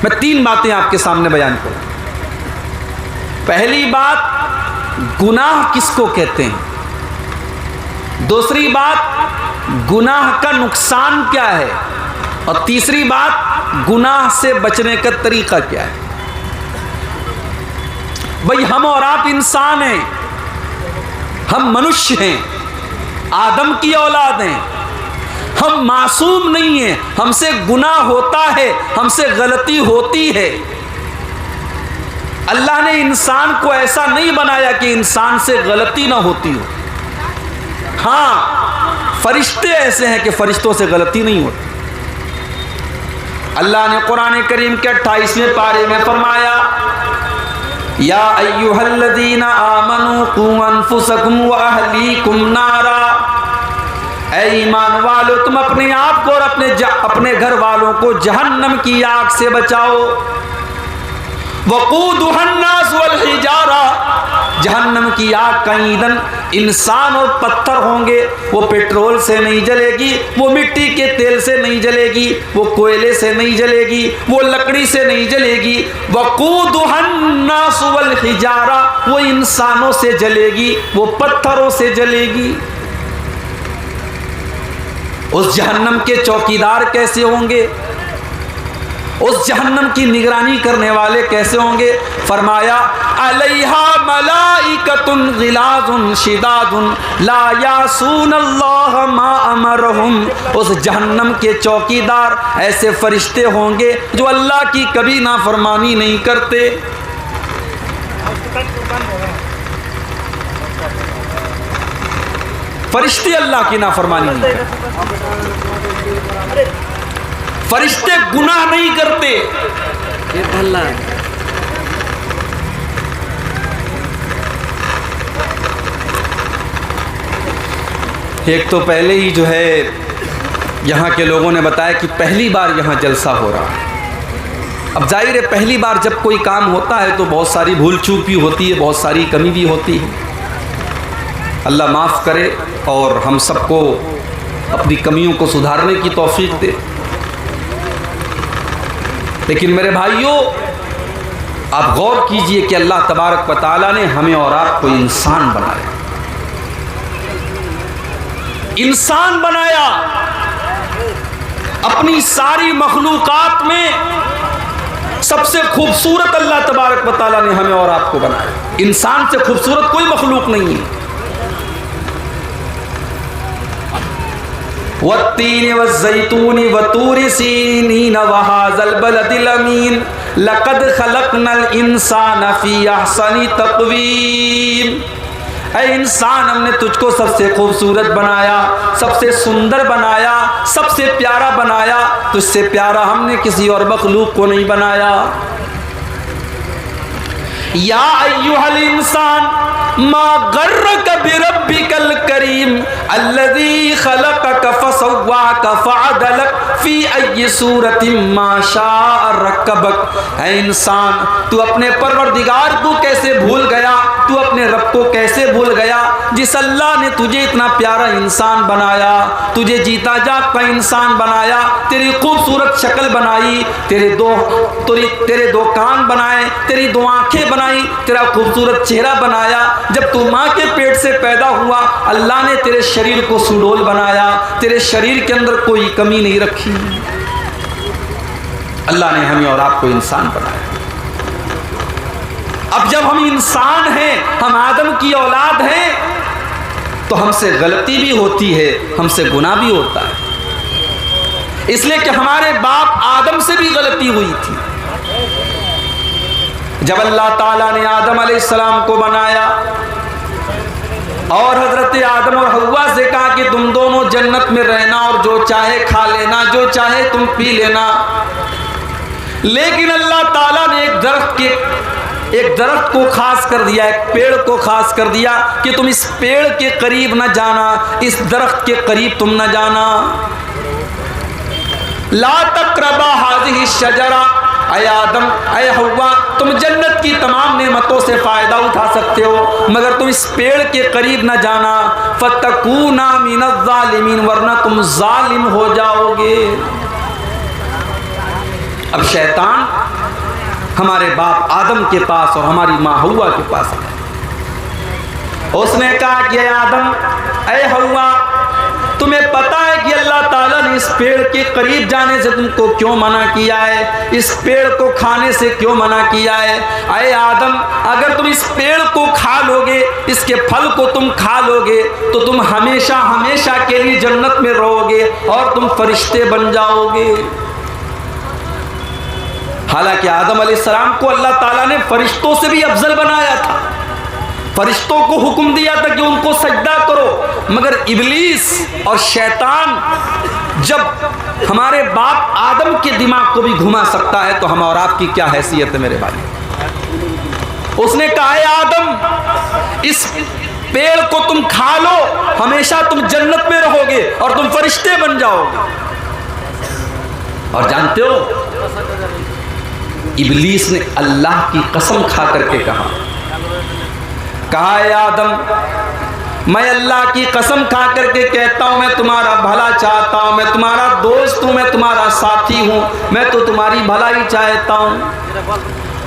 میں 3 باتیں آپ کے سامنے بیان کروں. پہلی بات، گناہ کس کو کہتے ہیں. دوسری بات، گناہ کا نقصان کیا ہے. اور تیسری بات، گناہ سے بچنے کا طریقہ کیا ہے. بھئی ہم اور آپ انسان ہیں، ہم منشیہ ہیں، آدم کی اولاد ہیں، ہم معصوم نہیں ہیں. ہم سے گناہ ہوتا ہے، ہم سے غلطی ہوتی ہے. اللہ نے انسان کو ایسا نہیں بنایا کہ انسان سے غلطی نہ ہوتی ہو. ہاں، فرشتے ایسے ہیں کہ فرشتوں سے غلطی نہیں ہوتی. اللہ نے قرآن کریم کے 28ویں پارے میں فرمایا، یا ایھا الذین آمنوا قوا انفسکم واہلیکم نارا. اے ایمان والو، تم اپنے آپ کو اور اپنے گھر والوں کو جہنم کی آگ سے بچاؤ. وقودھا الناس والحجارہ، جہنم کی آگ کا ایندھن انسان اور پتھر ہوں گے. وہ پیٹرول سے نہیں جلے گی، وہ مٹی کے تیل سے نہیں جلے گی، وہ کوئلے سے نہیں جلے گی، وہ لکڑی سے نہیں جلے گی. وقودھا الناس والحجارہ، وہ انسانوں سے جلے گی، وہ پتھروں سے جلے گی. اس جہنم کے چوکیدار کیسے ہوں گے؟ اس جہنم کی نگرانی کرنے والے کیسے ہوں گے؟ فرمایا، علیہا ملائکۃ غلاظ شداد لا یعصون اللہ ما امرہم. اس جہنم کے چوکیدار ایسے فرشتے ہوں گے جو اللہ کی کبھی نافرمانی نہیں کرتے. فرشتے اللہ کی نافرمانی نہیں کرتے، فرشتے گناہ نہیں کرتے. ایک تو پہلے ہی جو ہے یہاں کے لوگوں نے بتایا کہ پہلی بار یہاں جلسہ ہو رہا ہے. اب ظاہر ہے پہلی بار جب کوئی کام ہوتا ہے تو بہت ساری بھول چوک بھی ہوتی ہے، بہت ساری کمی بھی ہوتی ہے. اللہ معاف کرے اور ہم سب کو اپنی کمیوں کو سدھارنے کی توفیق دے. لیکن میرے بھائیوں، آپ غور کیجئے کہ اللہ تبارک و تعالیٰ نے ہمیں اور آپ کو انسان بنایا. انسان بنایا، اپنی ساری مخلوقات میں سب سے خوبصورت اللہ تبارک و تعالیٰ نے ہمیں اور آپ کو بنایا. انسان سے خوبصورت کوئی مخلوق نہیں ہے. والتین والزیتون وطور سینین وہذا البلد الامین لقد خلقنا الانسان فی احسن تقویم. اے انسان، ہم نے تجھ کو سب سے خوبصورت بنایا، سب سے سندر بنایا، سب سے پیارا بنایا. تجھ سے پیارا ہم نے کسی اور مخلوق کو نہیں بنایا. یا ایھا الانسان ما غرک بربک الکریم الذی خلقک فسواک فعدلک فی ای صورت ما شاء رکبک. اے انسان، تو اپنے پروردگار کو کیسے بھول گیا؟ تو اپنے رب کو کیسے بھول گیا جس اللہ نے تجھے اتنا پیارا انسان بنایا، تجھے جیتا جاگتا انسان بنایا، تیری خوبصورت شکل بنائی، تیرے دو کان بنائے، تیری 2 آنکھیں بنائی، تیرا خوبصورت چہرہ بنایا. جب تو ماں کے پیٹ سے پیدا ہوا، اللہ نے تیرے شریر کو سڈول بنایا، تیرے شریر کے اندر کوئی کمی نہیں رکھی. اللہ نے ہمیں اور آپ کو انسان بنایا. اب جب ہم انسان ہیں، ہم آدم کی اولاد ہیں، تو ہم سے غلطی بھی ہوتی ہے، ہم سے گناہ بھی ہوتا ہے. اس لیے کہ ہمارے باپ آدم سے بھی غلطی ہوئی تھی. جب اللہ تعالیٰ نے آدم علیہ السلام کو بنایا اور حضرت آدم اور حوا سے کہا کہ تم دونوں جنت میں رہنا اور جو چاہے کھا لینا، جو چاہے تم پی لینا، لیکن اللہ تعالیٰ نے ایک درخت کو خاص کر دیا، ایک پیڑ کو خاص کر دیا کہ تم اس پیڑ کے قریب نہ جانا، اس درخت کے قریب تم نہ جانا. لا تقربا هذه الشجرہ. اے آدم، اے حوا، تم جنت کی تمام نعمتوں سے فائدہ اٹھا سکتے ہو مگر تم اس پیڑ کے قریب نہ جانا. فتکونا من الظالمین، ورنہ تم ظالم ہو جاؤ گے. اب شیطان ہمارے باپ آدم کے پاس اور ہماری ماں حوا کے پاس آیا۔ اس نے کہا کہ اے آدم، اے حوا، تمہیں پتا ہے کہ اللہ تعالیٰ نے اس پیڑ کے قریب جانے سے تم کو کیوں منع کیا ہے، اس پیڑ کو کھانے سے کیوں منع کیا ہے؟ اے آدم، اگر تم اس پیڑ کو کھا لو گے، اس کے پھل کو تم کھا لو گے تو تم ہمیشہ ہمیشہ کے لیے جنت میں رہو گے اور تم فرشتے بن جاؤ گے۔ حالانکہ آدم علیہ السلام کو اللہ تعالیٰ نے فرشتوں سے بھی افضل بنایا تھا، فرشتوں کو حکم دیا تھا کہ ان کو سجدہ کرو، مگر ابلیس اور شیطان جب ہمارے باپ آدم کے دماغ کو بھی گھما سکتا ہے تو ہم اور آپ کی کیا حیثیت ہے میرے بھائی؟ اس نے کہا ہے آدم، اس پیڑ کو تم کھا لو، ہمیشہ تم جنت میں رہو گے اور تم فرشتے بن جاؤ گے۔ اور جانتے ہو ابلیس نے اللہ کی قسم کھا کر کے کہا اے آدم، میں اللہ کی قسم کھا کر کے کہتا ہوں، میں تمہارا بھلا چاہتا ہوں، میں تمہارا دوست ہوں، میں تمہارا ساتھی ہوں، میں تو تمہاری بھلائی چاہتا ہوں۔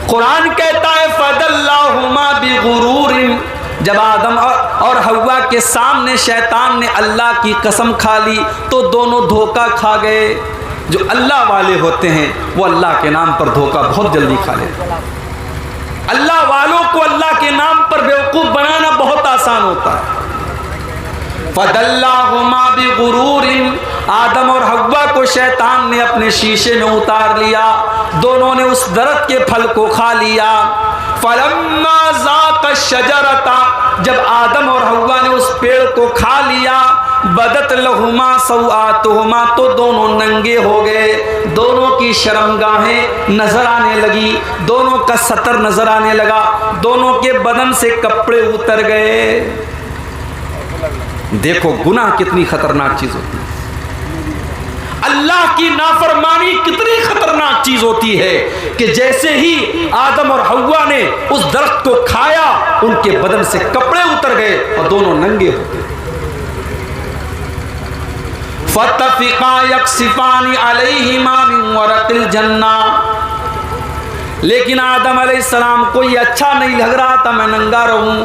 قرآن کہتا ہے فَدَلَّاهُمَا بِغُرُورٍ، جب آدم اور حوا کے سامنے شیطان نے اللہ کی قسم کھا لی تو دونوں دھوکہ کھا گئے۔ جو اللہ والے ہوتے ہیں وہ اللہ کے نام پر دھوکہ بہت جلدی کھا لیتے ہیں۔ اللہ والوں کو اللہ کے نام پر بیوقوف بنانا بہت آسان ہوتا ہے۔ فَدَلَّاهُمَا بِغُرُورٍ، آدم اور حوا کو شیطان نے اپنے شیشے میں اتار لیا، دونوں نے اس درخت کے پھل کو کھا لیا۔ فَلَمَّا ذَاقَ الشَّجَرَةَ، جب آدم اور حوا نے اس پیڑ کو کھا لیا، بدت لہما سوآتہما، تو دونوں ننگے ہو گئے، دونوں کی شرمگاہیں نظر آنے لگی، دونوں کا ستر نظر آنے لگا، دونوں کے بدن سے کپڑے اتر گئے۔ دیکھو گناہ کتنی خطرناک چیز ہوتی ہے، اللہ کی نافرمانی کتنی خطرناک چیز ہوتی ہے کہ جیسے ہی آدم اور حوا نے اس درخت کو کھایا ان کے بدن سے کپڑے اتر گئے اور دونوں ننگے ہو گئے۔ فَاتَّفِقَا يَقْصِفَانِ عَلَيْهِمَا مِنْ وَرَقِ الْجَنَّةِ، لیکن آدم علیہ السلام کو یہ اچھا نہیں لگ رہا تھا میں ننگا رہوں،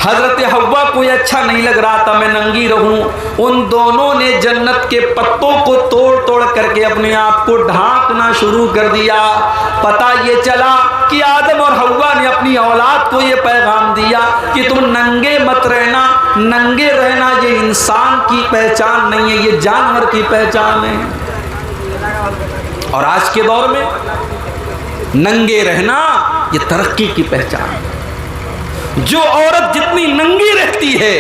حضرت حوا کو یہ اچھا نہیں لگ رہا تھا میں ننگی رہوں۔ ان دونوں نے جنت کے پتوں کو توڑ توڑ کر کے اپنے آپ کو ڈھانکنا شروع کر دیا۔ پتہ یہ چلا کہ آدم اور حوا نے اپنی اولاد کو یہ پیغام دیا کہ تم ننگے مت رہنا، ننگے رہنا یہ انسان کی پہچان نہیں ہے، یہ جانور کی پہچان ہے۔ اور آج کے دور میں ننگے رہنا یہ ترقی کی پہچان ہے۔ جو عورت جتنی ننگی رہتی ہے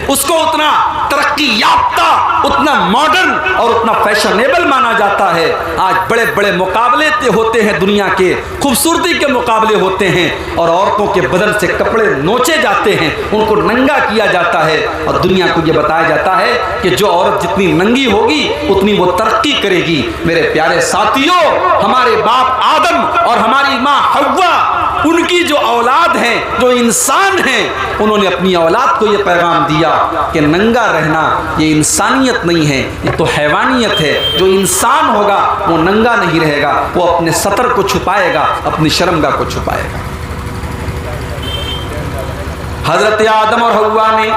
اس کو اتنا ترقی یافتہ، اتنا ماڈرن اور اتنا فیشنیبل مانا جاتا ہے۔ آج بڑے بڑے مقابلے ہوتے ہیں، دنیا کے خوبصورتی کے مقابلے ہوتے ہیں اور عورتوں کے بدن سے کپڑے نوچے جاتے ہیں، ان کو ننگا کیا جاتا ہے اور دنیا کو یہ بتایا جاتا ہے کہ جو عورت جتنی ننگی ہوگی اتنی وہ ترقی کرے گی۔ میرے پیارے ساتھیوں، ہمارے باپ آدم اور ہماری ماں حوا، ان کی جو اولاد ہیں، جو انسان ہیں، انہوں نے اپنی اولاد کو یہ پیغام دیا کہ ننگا رہنا یہ انسانیت نہیں ہے، یہ تو حیوانیت ہے۔ جو انسان ہوگا وہ ننگا نہیں رہے گا، وہ اپنے ستر کو چھپائے گا، اپنی شرمگاہ کو چھپائے گا۔ حضرت آدم اور حوا نے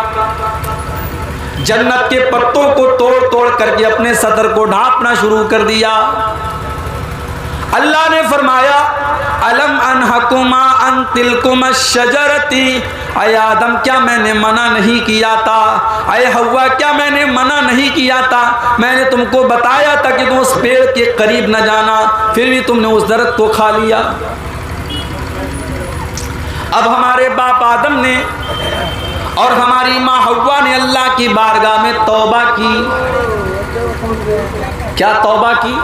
جنت کے پتوں کو توڑ توڑ کر کے اپنے ستر کو ڈھانپنا شروع کر دیا۔ اللہ نے فرمایا الم انہکما ان تلکما الشجرتی، اے آدم کیا میں نے منع نہیں کیا تھا، اے حوا کیا میں نے منع نہیں کیا تھا، میں نے تم کو بتایا تھا کہ تم اس پیڑ کے قریب نہ جانا، پھر بھی تم نے اس درخت کو کھا لیا۔ اب ہمارے باپ آدم نے اور ہماری ماں حوا نے اللہ کی بارگاہ میں توبہ کی۔ کیا توبہ کی؟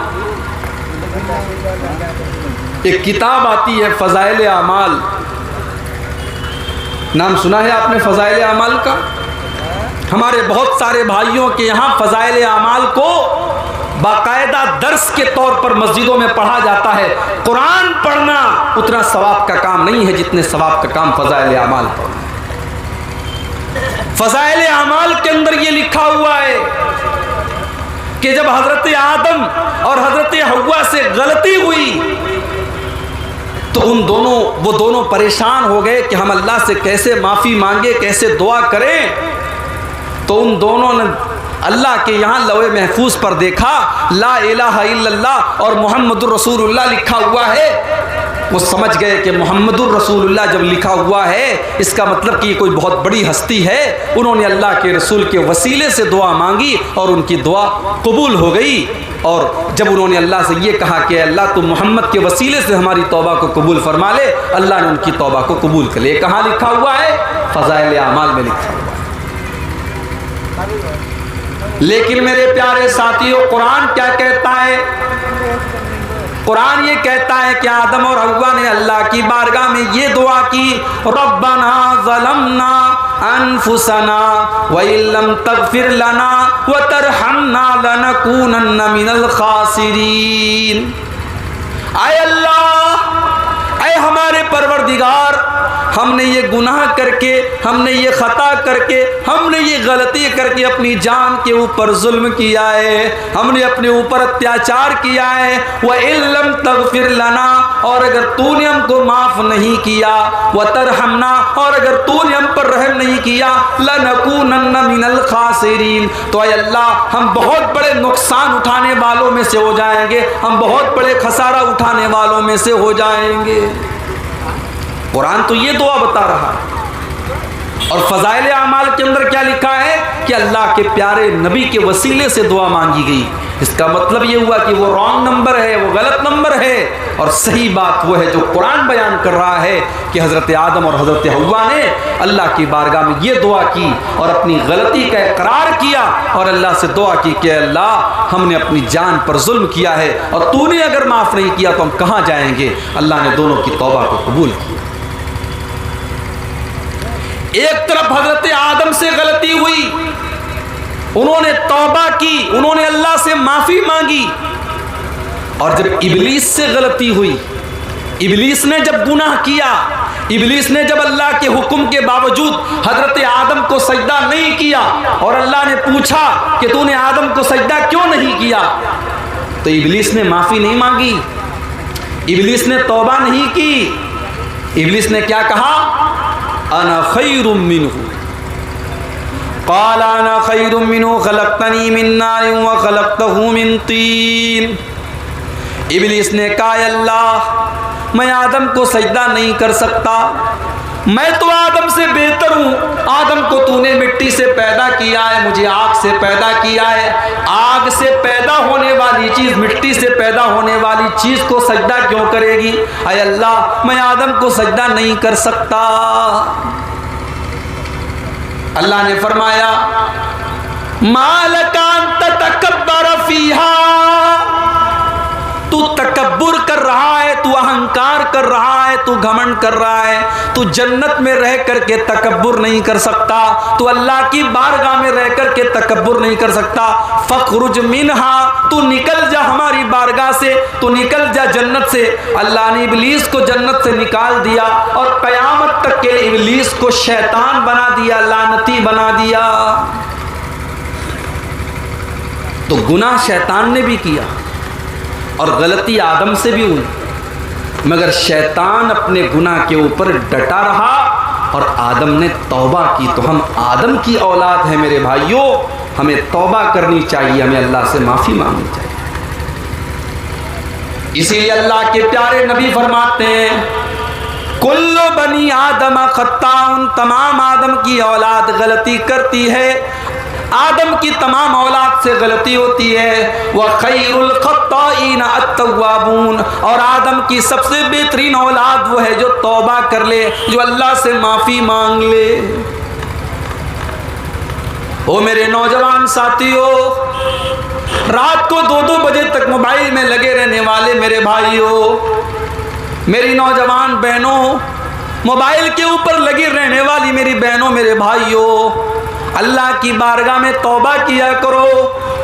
ایک کتاب آتی ہے فضائل اعمال، نام سنا ہے آپ نے فضائل اعمال کا؟ ہمارے بہت سارے بھائیوں کے یہاں فضائل اعمال کو باقاعدہ درس کے طور پر مسجدوں میں پڑھا جاتا ہے۔ قرآن پڑھنا اتنا ثواب کا کام نہیں ہے جتنے ثواب کا کام فضائل اعمال پڑھنا۔ فضائل اعمال کے اندر یہ لکھا ہوا ہے کہ جب حضرت آدم اور حضرت حوا سے غلطی ہوئی وہ دونوں پریشان ہو گئے کہ ہم اللہ سے کیسے معافی مانگے، کیسے دعا کریں۔ تو ان دونوں نے اللہ کے یہاں لوح محفوظ پر دیکھا لا الہ الا اللہ اور محمد الرسول اللہ لکھا ہوا ہے۔ وہ سمجھ گئے کہ محمد الرسول اللہ جب لکھا ہوا ہے اس کا مطلب کہ یہ کوئی بہت بڑی ہستی ہے۔ انہوں نے اللہ کے رسول کے وسیلے سے دعا مانگی اور ان کی دعا قبول ہو گئی۔ اور جب انہوں نے اللہ سے یہ کہا کہ اللہ تو محمد کے وسیلے سے ہماری توبہ کو قبول فرما لے، اللہ نے ان کی توبہ کو قبول کر لیا۔ کہاں لکھا ہوا ہے؟ فضائل اعمال میں لکھا ہوا ہے۔ لیکن میرے پیارے ساتھیوں، قرآن کیا کہتا ہے؟ قرآن یہ کہتا ہے کہ آدم اور حوا نے اللہ کی بارگاہ میں یہ دعا کی، ربنا ظلمنا انفسنا وان لم تغفر لنا وترحمنا لنکونن من الخاسرین۔ اے اللہ، اے ہمارے پروردگار، ہم نے یہ گناہ کر کے، ہم نے یہ خطا کر کے، ہم نے یہ غلطی کر کے اپنی جان کے اوپر ظلم کیا ہے، ہم نے اپنے اوپر اتیاچار کیا ہے۔ وَإِن لَّمْ تَغْفِرْ لَنَا، اور اگر تو نے ہم کو معاف نہیں کیا، وَتَرْحَمْنَا، اور اگر تو نے ہم پر رحم نہیں کیا، لَنَكُونَنَّ مِنَ الْخَاسِرِينَ، تو اے اللہ ہم بہت بڑے نقصان اٹھانے والوں میں سے ہو جائیں گے، ہم بہت بڑے خسارہ اٹھانے والوں میں سے ہو جائیں گے۔ قرآن تو یہ دعا بتا رہا ہے۔ اور فضائل اعمال کے اندر کیا لکھا ہے کہ اللہ کے پیارے نبی کے وسیلے سے دعا مانگی گئی۔ اس کا مطلب یہ ہوا کہ وہ رانگ نمبر ہے، وہ غلط نمبر ہے، اور صحیح بات وہ ہے جو قرآن بیان کر رہا ہے کہ حضرت آدم اور حضرت حوا نے اللہ کی بارگاہ میں یہ دعا کی اور اپنی غلطی کا اقرار کیا اور اللہ سے دعا کی کہ اللہ ہم نے اپنی جان پر ظلم کیا ہے اور تو نے اگر معاف نہیں کیا تو ہم کہاں جائیں گے۔ اللہ نے دونوں کی توبہ کو قبول کیا۔ ایک طرف حضرت آدم سے غلطی ہوئی، انہوں نے توبہ کی، انہوں نے اللہ سے معافی مانگی، اور جب ابلیس سے غلطی ہوئی، ابلیس نے جب گناہ کیا، ابلیس نے جب اللہ کے حکم کے باوجود حضرت آدم کو سجدہ نہیں کیا اور اللہ نے پوچھا کہ تو نے آدم کو سجدہ کیوں نہیں کیا، تو ابلیس نے معافی نہیں مانگی، ابلیس نے توبہ نہیں کی۔ ابلیس نے کیا کہا؟ انا خیر منہ، قال انا خیر منہ خلقتنی من نار وخلقتہ من طین۔ ابلیس نے کہا اے اللہ میں آدم کو سجدہ نہیں کر سکتا، میں تو آدم سے بہتر ہوں، آدم کو تو نے مٹی سے پیدا کیا ہے، مجھے آگ سے پیدا کیا ہے، آگ سے پیدا ہونے والی چیز مٹی سے پیدا ہونے والی چیز کو سجدہ کیوں کرے گی؟ اے اللہ میں آدم کو سجدہ نہیں کر سکتا۔ اللہ نے فرمایا ما لک ان تتکبر فیہا، تو تکبر کر رہا ہے، تو اہنکار کر رہا ہے، تو گھمنڈ کر رہا ہے، تو جنت میں رہ کر کے تکبر نہیں کر سکتا، تو اللہ کی بارگاہ میں رہ کر کے تکبر نہیں کر سکتا۔ فخرج منہا، تو نکل جا ہماری بارگاہ سے، تو نکل جا جنت سے۔ اللہ نے ابلیس کو جنت سے نکال دیا اور قیامت تک کے لیے ابلیس کو شیطان بنا دیا، لعنتی بنا دیا۔ تو گناہ شیطان نے بھی کیا اور غلطی آدم سے بھی ہوئی، مگر شیطان اپنے گناہ کے اوپر ڈٹا رہا اور آدم نے توبہ کی۔ تو ہم آدم کی اولاد ہیں میرے بھائیوں، ہمیں توبہ کرنی چاہیے، ہمیں اللہ سے معافی مانگنی چاہیے۔ اسی لیے اللہ کے پیارے نبی فرماتے ہیں کل بنی آدم خطاء، تمام آدم کی اولاد غلطی کرتی ہے، آدم کی تمام اولاد سے غلطی ہوتی ہے۔ وَخَيْرُ الْخَطَّائِينَ التَّوَّابُونَ، اور آدم کی سب سے بہترین اولاد وہ ہے جو توبہ کر لے، جو اللہ سے معافی مانگ لے۔ او میرے نوجوان ساتھیوں، رات کو 2-2 بجے تک موبائل میں لگے رہنے والے میرے بھائیوں، میری نوجوان بہنوں، موبائل کے اوپر لگی رہنے والی میری بہنوں میرے بھائیوں، اللہ کی بارگاہ میں توبہ کیا کرو،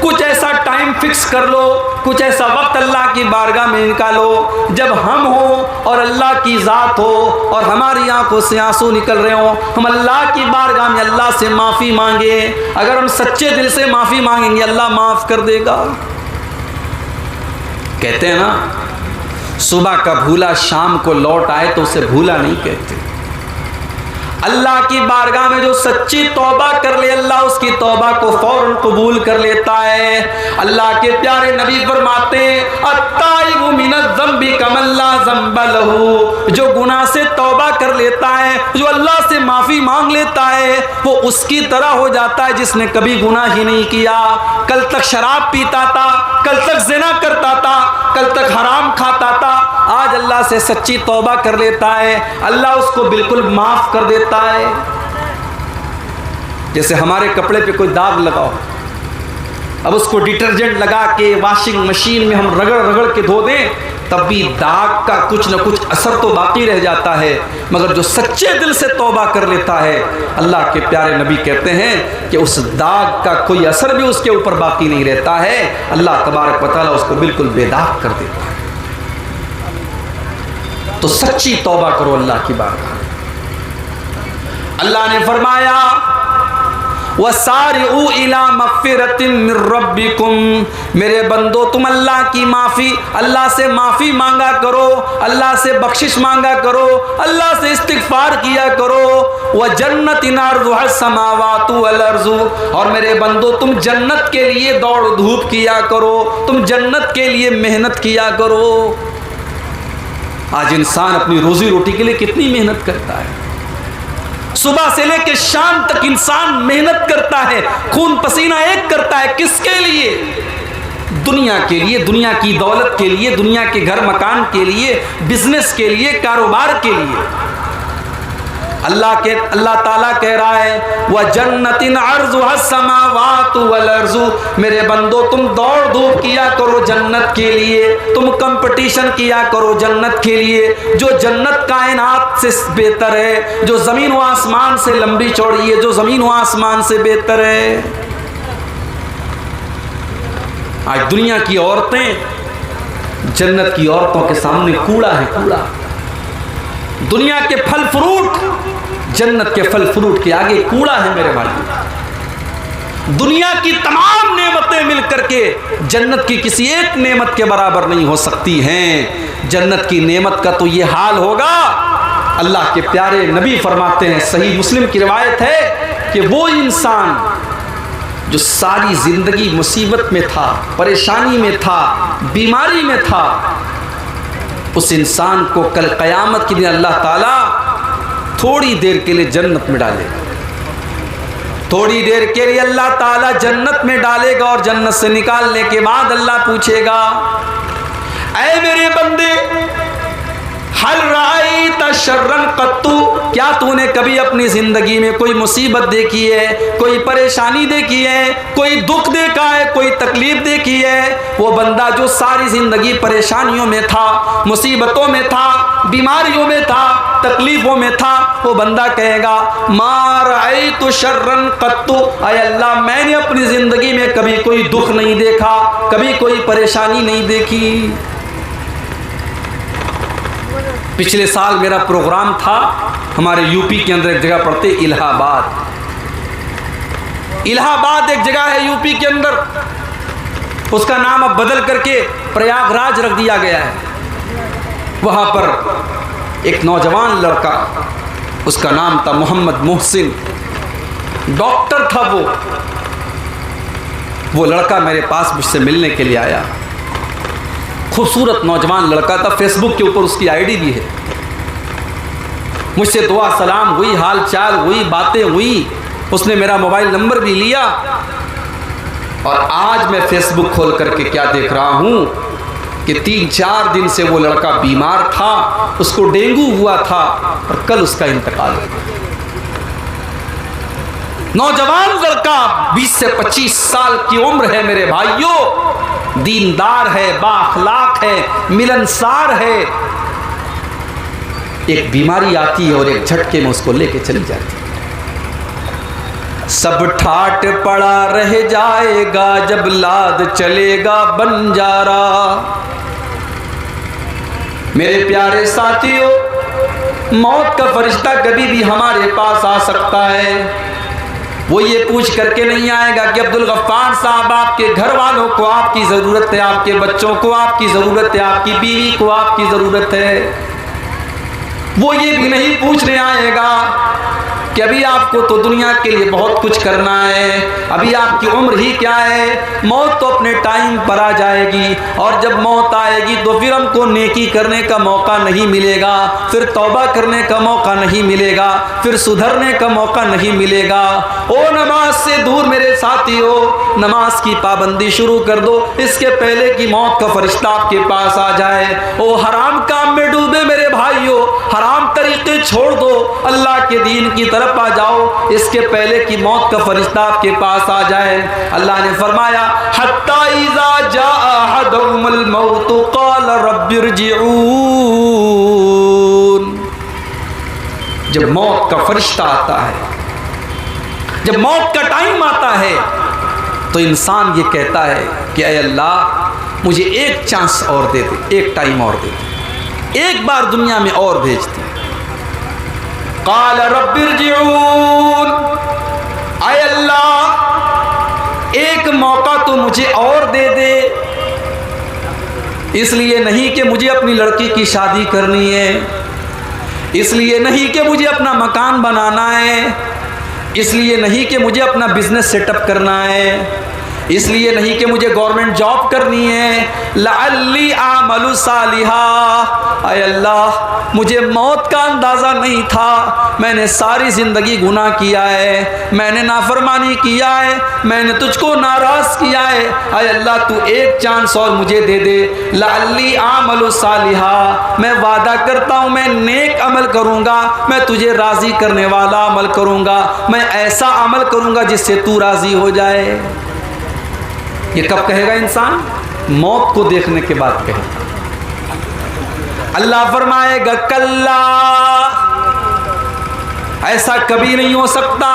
کچھ ایسا ٹائم فکس کر لو، کچھ ایسا وقت اللہ کی بارگاہ میں نکالو جب ہم ہوں اور اللہ کی ذات ہو اور ہماری آنکھوں سے آنسو نکل رہے ہوں، ہم اللہ کی بارگاہ میں اللہ سے معافی مانگے۔ اگر ہم سچے دل سے معافی مانگیں گے اللہ معاف کر دے گا۔ کہتے ہیں نا صبح کا بھولا شام کو لوٹ آئے تو اسے بھولا نہیں کہتے۔ اللہ کی بارگاہ میں جو سچی توبہ کر لے اللہ اس کی توبہ کو فوراً قبول کر لیتا ہے۔ اللہ کے پیارے نبی فرماتے ہیں التائب من الذنب کمن لا ذنب لہ، جو گناہ سے توبہ کر لیتا ہے، جو اللہ سے معافی مانگ لیتا ہے، وہ اس کی طرح ہو جاتا ہے جس نے کبھی گناہ ہی نہیں کیا۔ کل تک شراب پیتا تھا، کل تک زنا کرتا تھا، کل تک حرام کھاتا تھا، آج اللہ سے سچی توبہ کر لیتا ہے، اللہ اس کو بالکل معاف کر دیتا ہے۔ جیسے ہمارے کپڑے پہ کوئی داغ لگاؤ، اب اس کو ڈٹرجنٹ لگا کے واشنگ مشین میں ہم رگڑ رگڑ کے دھو دیں تب بھی داغ کا کچھ نہ کچھ اثر تو باقی رہ جاتا ہے، مگر جو سچے دل سے توبہ کر لیتا ہے اللہ کے پیارے نبی کہتے ہیں کہ اس داغ کا کوئی اثر بھی اس کے اوپر باقی نہیں رہتا ہے، اللہ تبارک و تعالیٰ اس کو بالکل بے داغ کر دیتا ہے۔ تو سچی توبہ کرو اللہ کی بارگاہ۔ اللہ نے فرمایا وَسَارِعُوا إِلَىٰ مَغْفِرَةٍ مِّن رَبِّكُمْ، میرے بندو تم اللہ کی معافی، اللہ سے معافی مانگا کرو، اللہ سے بخشش مانگا کرو، اللہ سے استغفار کیا کرو۔ وَجَنَّةٍ عَرْضُهَا السَّمَاوَاتُ وَالْأَرْضُ، اور میرے بندو تم جنت کے لیے دوڑ دھوپ کیا کرو، تم جنت کے لیے محنت کیا کرو۔ آج انسان اپنی روزی روٹی کے لیے کتنی محنت کرتا ہے، صبح سے لے کے شام تک انسان محنت کرتا ہے، خون پسینہ ایک کرتا ہے، کس کے لیے؟ دنیا کے لیے، دنیا کی دولت کے لیے، دنیا کے گھر مکان کے لیے، بزنس کے لیے، کاروبار کے لیے۔ اللہ تعالیٰ کہہ رہا ہے وَجَنَّةٍ عَرْضُهَا السَّمَاوَاتُ وَالْأَرْضُ، میرے بندو تم دوڑ دھوپ کیا کرو جنت کے لیے، تم کمپٹیشن کیا کرو جنت کے لیے۔ جو جنت کائنات سے بہتر ہے، جو زمین و آسمان سے لمبی چوڑی ہے، جو زمین و آسمان سے بہتر ہے۔ آج دنیا کی عورتیں جنت کی عورتوں کے سامنے کوڑا ہے، کوڑا۔ دنیا کے پھل فروٹ جنت کے پھل فروٹ کے آگے کوڑا ہے میرے بھائی۔ دنیا کی تمام نعمتیں مل کر کے جنت کی کسی ایک نعمت کے برابر نہیں ہو سکتی ہیں۔ جنت کی نعمت کا تو یہ حال ہوگا، اللہ کے پیارے نبی فرماتے ہیں، صحیح مسلم کی روایت ہے کہ وہ انسان جو ساری زندگی مصیبت میں تھا، پریشانی میں تھا، بیماری میں تھا، اس انسان کو کل قیامت کے دن اللہ تعالیٰ تھوڑی دیر کے لیے جنت میں ڈالے گا، تھوڑی دیر کے لیے اللہ تعالیٰ جنت میں ڈالے گا، اور جنت سے نکالنے کے بعد اللہ پوچھے گا اے میرے بندے حل رأیت شرًا قط، کیا تو نے کبھی اپنی زندگی میں کوئی مصیبت دیکھی ہے، کوئی پریشانی دیکھی ہے، کوئی دکھ دیکھا ہے، کوئی تکلیف دیکھی ہے؟ وہ بندہ جو ساری زندگی پریشانیوں میں تھا، مصیبتوں میں تھا، بیماریوں میں تھا، تکلیفوں میں تھا، وہ بندہ کہے گا ما رأیت شرًا قط، اے اللہ میں نے اپنی زندگی میں کبھی کوئی دکھ نہیں دیکھا، کبھی کوئی پریشانی نہیں دیکھی۔ پچھلے سال میرا پروگرام تھا، ہمارے یو پی کے اندر ایک جگہ پڑتے الہ آباد۔ الہ آباد ایک جگہ ہے یو پی کے اندر، اس کا نام اب بدل کر کے پریاگ راج رکھ دیا گیا ہے۔ وہاں پر ایک نوجوان لڑکا، اس کا نام تھا محمد محسن، ڈاکٹر تھا وہ لڑکا میرے پاس مجھ سے ملنے کے لیے آیا۔ خوبصورت نوجوان لڑکا تھا، فیس بک کے اوپر اس کی آئی ڈی بھی ہے۔ مجھ سے دعا سلام ہوئی، حال چال ہوئی، باتیں ہوئی، اس نے میرا موبائل نمبر بھی لیا، اور آج میں فیس بک کھول کر کے کیا دیکھ رہا ہوں کہ 3-4 دن سے وہ لڑکا بیمار تھا، اس کو ڈینگو ہوا تھا، اور کل اس کا انتقال ہو گیا۔ نوجوان لڑکا 20 سے 25 سال کی عمر ہے میرے بھائیوں، دیندار ہے، با اخلاق ہے، ملنسار ہے، ایک بیماری آتی ہے اور ایک جھٹکے میں اس کو لے کے چلی جاتی ہے۔ سب ٹھاٹ پڑا رہ جائے گا جب لاد چلے گا بنجارا۔ میرے پیارے ساتھیوں، موت کا فرشتہ کبھی بھی ہمارے پاس آ سکتا ہے، وہ یہ پوچھ کر کے نہیں آئے گا کہ عبدالغفار صاحب آپ کے گھر والوں کو آپ کی ضرورت ہے، آپ کے بچوں کو آپ کی ضرورت ہے، آپ کی بیوی کو آپ کی ضرورت ہے۔ وہ یہ بھی نہیں پوچھنے آئے گا کہ ابھی آپ کو تو دنیا کے لیے بہت کچھ کرنا ہے، ابھی آپ کی عمر ہی کیا ہے، موت تو اپنے ٹائم پر آ جائے گی، اور جب موت آئے گی تو پھر ہم کو نیکی کرنے کا موقع نہیں ملے گا، پھر توبہ کرنے کا موقع نہیں ملے گا، پھر سدھرنے کا موقع نہیں ملے گا۔ او نماز سے دور میرے ساتھیو، نماز کی پابندی شروع کر دو اس کے پہلے کہ موت کا فرشتہ آپ کے پاس آ جائے۔ او حرام کام میں ڈوبے میرے بھائیو، حرام طریقے چھوڑ دو، اللہ کے دین کی طرف آ جاؤ اس کے پہلے کہ موت کا فرشتہ آپ کے پاس آ جائے۔ اللہ نے فرمایا حتی اذا جاء احدهم الموت قال رب ارجعون، جب موت کا فرشتہ آتا ہے، جب موت کا ٹائم آتا ہے تو انسان یہ کہتا ہے کہ اے اللہ مجھے ایک چانس اور دے دے، ایک ٹائم اور دے دے، ایک بار دنیا میں اور بھیج دے۔ قال رب ارجعون، اے اللہ ایک موقع تو مجھے اور دے دے، اس لیے نہیں کہ مجھے اپنی لڑکی کی شادی کرنی ہے، اس لیے نہیں کہ مجھے اپنا مکان بنانا ہے، اس لیے نہیں کہ مجھے اپنا بزنس سیٹ اپ کرنا ہے، اس لیے نہیں کہ مجھے گورنمنٹ جاب کرنی ہے، لعلی اعمل صالحا، اے اللہ مجھے موت کا اندازہ نہیں تھا، میں نے ساری زندگی گناہ کیا ہے، میں نے نافرمانی کیا ہے، میں نے تجھ کو ناراض کیا ہے، اے اللہ تو ایک چانس اور مجھے دے دے، لعلی اعمل صالحا، میں وعدہ کرتا ہوں میں نیک عمل کروں گا، میں تجھے راضی کرنے والا عمل کروں گا، میں ایسا عمل کروں گا جس سے تو راضی ہو جائے۔ یہ کب کہے گا انسان؟ موت کو دیکھنے کے بعد کہے گا۔ اللہ فرمائے گا کلا، ایسا کبھی نہیں ہو سکتا،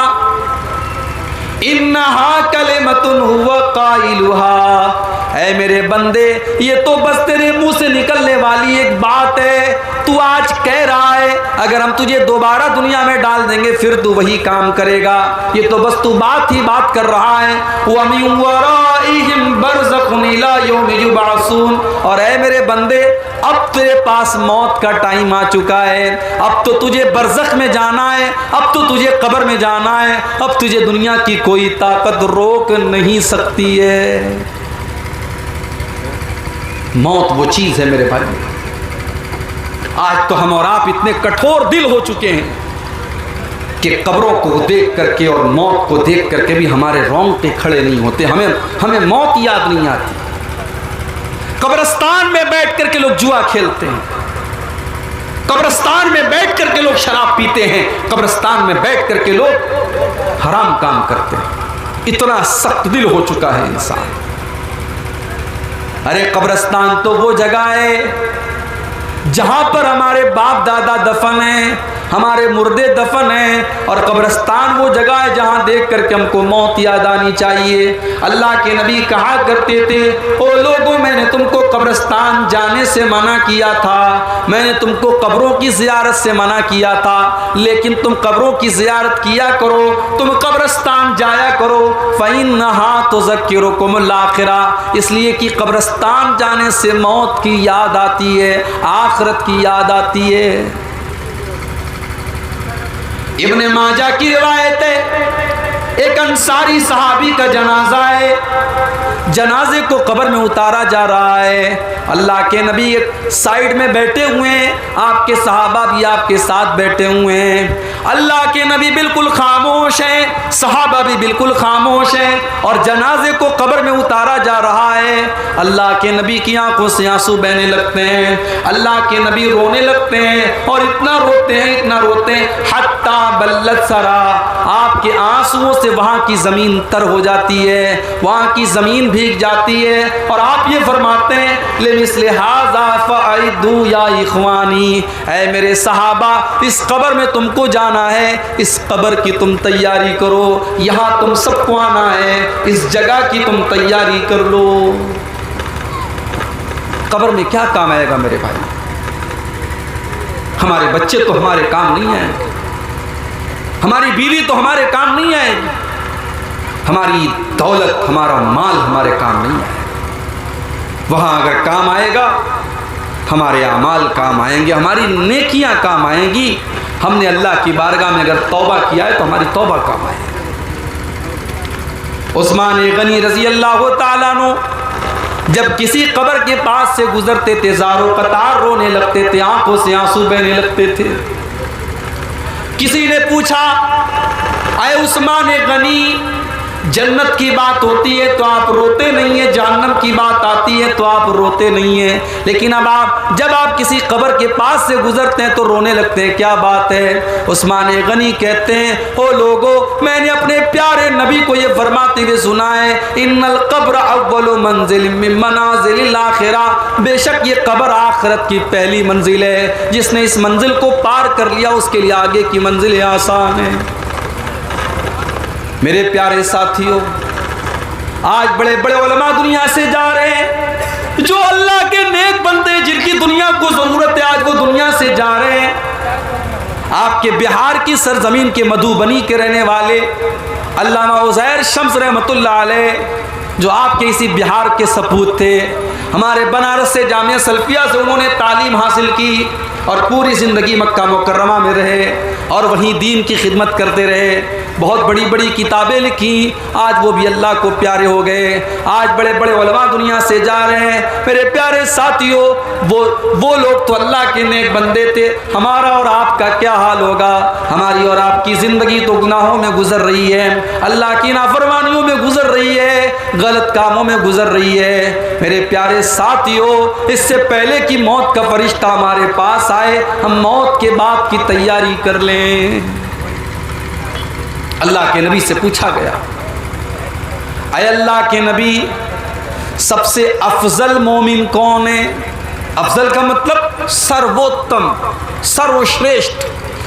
انہا کلمۃ هو قائلها، اے میرے بندے یہ تو بس تیرے منہ سے نکلنے والی ایک بات ہے، تو آج کہہ رہا ہے، اگر ہم تجھے دوبارہ دنیا میں ڈال دیں گے پھر تو وہی کام کرے گا، یہ تو بس تو بات ہی بات کر رہا ہے۔ وَمِن وَرَائِهِمْ بَرْزَخٌ إِلَىٰ يَوْمِ يُبْعَثُونَ، اور اے میرے بندے اب تیرے پاس موت کا ٹائم آ چکا ہے، اب تو تجھے برزخ میں جانا ہے، اب تو تجھے قبر میں جانا ہے، اب تجھے دنیا کی کوئی طاقت روک نہیں سکتی ہے۔ موت وہ چیز ہے میرے بھائی، آج تو ہم اور آپ اتنے کٹھور دل ہو چکے ہیں کہ قبروں کو دیکھ کر کے اور موت کو دیکھ کر کے بھی ہمارے رونگٹے کھڑے نہیں ہوتے، ہمیں موت یاد نہیں آتی۔ قبرستان میں بیٹھ کر کے لوگ جوا کھیلتے ہیں، قبرستان میں بیٹھ کر کے لوگ شراب پیتے ہیں، قبرستان میں بیٹھ کر کے لوگ حرام کام کرتے ہیں، اتنا سخت دل ہو چکا ہے انسان۔ ارے قبرستان تو وہ جگہ ہے جہاں پر ہمارے باپ دادا دفن ہیں، ہمارے مردے دفن ہیں، اور قبرستان وہ جگہ ہے جہاں دیکھ کر کے ہم کو موت یاد آنی چاہیے۔ اللہ کے نبی کہا کرتے تھے او لوگوں میں نے تم کو قبرستان جانے سے منع کیا تھا، میں نے تم کو قبروں کی زیارت سے منع کیا تھا، لیکن تم قبروں کی زیارت کیا کرو، تم قبرستان جایا کرو، فَإِنَّهَا تُذَكِّرُكُمُ الْآخِرَةَ، اس لیے کہ قبرستان جانے سے موت کی یاد آتی ہے، آخرت کی یاد آتی ہے۔ ابن ماجہ کی روایت ہے، ایک انصاری صحابی کا جنازہ ہے، جنازے کو قبر میں اتارا جا رہا ہے، اللہ کے نبی ایک سائیڈ میں بیٹھے ہوئے ہیں، آپ کے صحابہ بھی آپ کے ساتھ بیٹھے ہوئے ہیں، اللہ کے نبی بالکل خاموش ہیں، صحابہ بھی بالکل خاموش ہیں، اور جنازے کو قبر میں اتارا جا رہا ہے۔ اللہ کے نبی کی آنکھوں سے آنسو بہنے لگتے ہیں، اللہ کے نبی رونے لگتے ہیں، اور اتنا روتے ہیں اتنا روتے ہیں حتی بلت سرا، آپ کے آنسوؤں سے وہاں کی زمین تر ہو جاتی ہے، وہاں کی زمین بھیگ جاتی ہے، اور آپ یہ فرماتے ہیں لمثل ھذا فاعدوا یا اخوانی، اے میرے صحابہ اس قبر میں تم کو جانا ہے، اس قبر کی تم تیاری کرو، یہاں تم سب کو آنا ہے، اس جگہ کی تم تیاری کر لو۔ قبر میں کیا کام آئے گا میرے بھائی؟ ہمارے بچے تو ہمارے کام نہیں آئیں گے، ہماری بیوی تو ہمارے کام نہیں آئے گی، ہماری دولت، ہمارا مال ہمارے کام نہیں آئے. وہاں اگر کام آئے گا ہمارے اعمال کام آئیں گے، ہماری نیکیاں کام آئیں گی. ہم نے اللہ کی بارگاہ میں اگر توبہ کیا ہے تو ہماری توبہ کام آئے گی. عثمان غنی رضی اللہ تعالیٰ عنہ جب کسی قبر کے پاس سے گزرتے تھے زار و قطار رونے لگتے تھے، آنکھوں سے آنسو بہنے لگتے تھے. کسی نے پوچھا اے عثمان غنی، جنت کی بات ہوتی ہے تو آپ روتے نہیں ہیں، جہنم کی بات آتی ہے تو آپ روتے نہیں ہیں، لیکن اب جب آپ کسی قبر کے پاس سے گزرتے ہیں تو رونے لگتے ہیں، کیا بات ہے؟ عثمان غنی کہتے ہیں او لوگو، میں نے اپنے پیارے نبی کو یہ فرماتے ہوئے سنا ہے، ان القبر اول منزل من منازل الاخرہ، بے شک یہ قبر آخرت کی پہلی منزل ہے، جس نے اس منزل کو پار کر لیا اس کے لیے آگے کی منزلیں آسان ہیں. میرے پیارے ساتھیوں، آج بڑے بڑے علماء دنیا سے جا رہے ہیں، جو اللہ کے نیک بندے جن کی دنیا کو ضرورت ہے آج وہ دنیا سے جا رہے ہیں. آپ کے بہار کی سرزمین کے مدھوبنی کے رہنے والے علامہ عزیر شمس رحمۃ اللہ علیہ، جو آپ کے اسی بہار کے سپوت تھے، ہمارے بنارس سے جامعہ سلفیہ سے انہوں نے تعلیم حاصل کی اور پوری زندگی مکہ مکرمہ میں رہے اور وہیں دین کی خدمت کرتے رہے. بہت بڑی بڑی کتابیں لکھی، آج وہ بھی اللہ کو پیارے ہو گئے. آج بڑے بڑے علماء دنیا سے جا رہے ہیں. میرے پیارے ساتھیوں، وہ لوگ تو اللہ کے نیک بندے تھے. ہمارا اور آپ کا کیا حال ہوگا؟ ہماری اور آپ کی زندگی تو گناہوں میں گزر رہی ہے، اللہ کی نافرمانیوں میں گزر رہی ہے، غلط کاموں میں گزر رہی ہے. میرے پیارے ساتھیوں، اس سے پہلے کہ موت کا فرشتہ ہمارے پاس آئے، ہم موت کے بعد کی تیاری کر لیں. اللہ کے نبی سے پوچھا گیا، اے اللہ کے نبی، سب سے افضل مومن کون ہے؟ افضل کا مطلب سرووتم، سروشریشٹھ،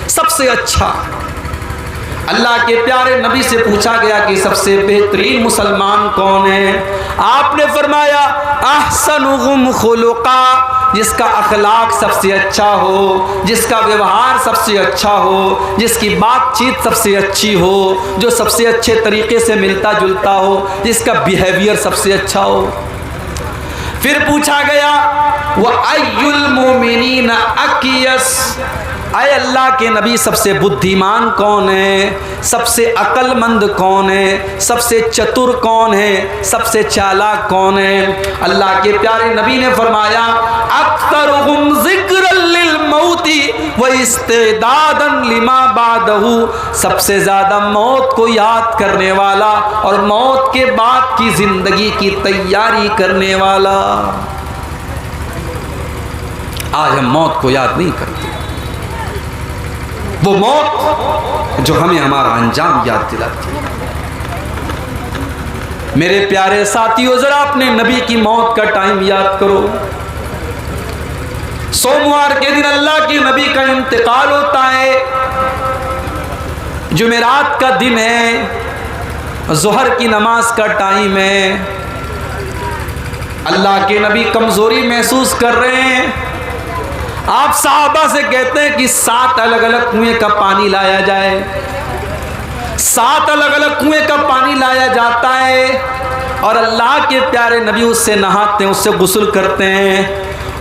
سب سے اچھا. اللہ کے پیارے نبی سے پوچھا گیا کہ سب سے بہترین مسلمان کون ہے؟ آپ نے فرمایا احسنہم خلقا، جس کا اخلاق سب سے اچھا ہو، جس کا ویوہار سب سے اچھا ہو، جس کی بات چیت سب سے اچھی ہو، جو سب سے اچھے طریقے سے ملتا جلتا ہو، جس کا بیہیویئر سب سے اچھا ہو. پھر پوچھا گیا وَأَيُّ الْمُؤْمِنِينَ أَكْيَسْ، اے اللہ کے نبی سب سے بدھیمان کون ہے؟ سب سے عقل مند کون ہے؟ سب سے چتر کون ہے؟ سب سے چالاک کون ہے؟ اللہ کے پیارے نبی نے فرمایا اکثرہم ذکرا للموت واستعدادا لما بعدہ، سب سے زیادہ موت کو یاد کرنے والا اور موت کے بعد کی زندگی کی تیاری کرنے والا. آج ہم موت کو یاد نہیں کرتے، وہ موت جو ہمیں ہمارا انجام یاد دلاتی ہے. میرے پیارے ساتھیوں، ذرا اپنے نبی کی موت کا ٹائم یاد کرو. سوموار کے دن اللہ کے نبی کا انتقال ہوتا ہے، جمعرات کا دن ہے، ظہر کی نماز کا ٹائم ہے. اللہ کے نبی کمزوری محسوس کر رہے ہیں. آپ صحابہ سے کہتے ہیں کہ 7 الگ الگ کنویں کا پانی لایا جائے. 7 الگ الگ کنویں کا پانی لایا جاتا ہے اور اللہ کے پیارے نبی اس سے نہاتے ہیں، اس سے غسل کرتے ہیں.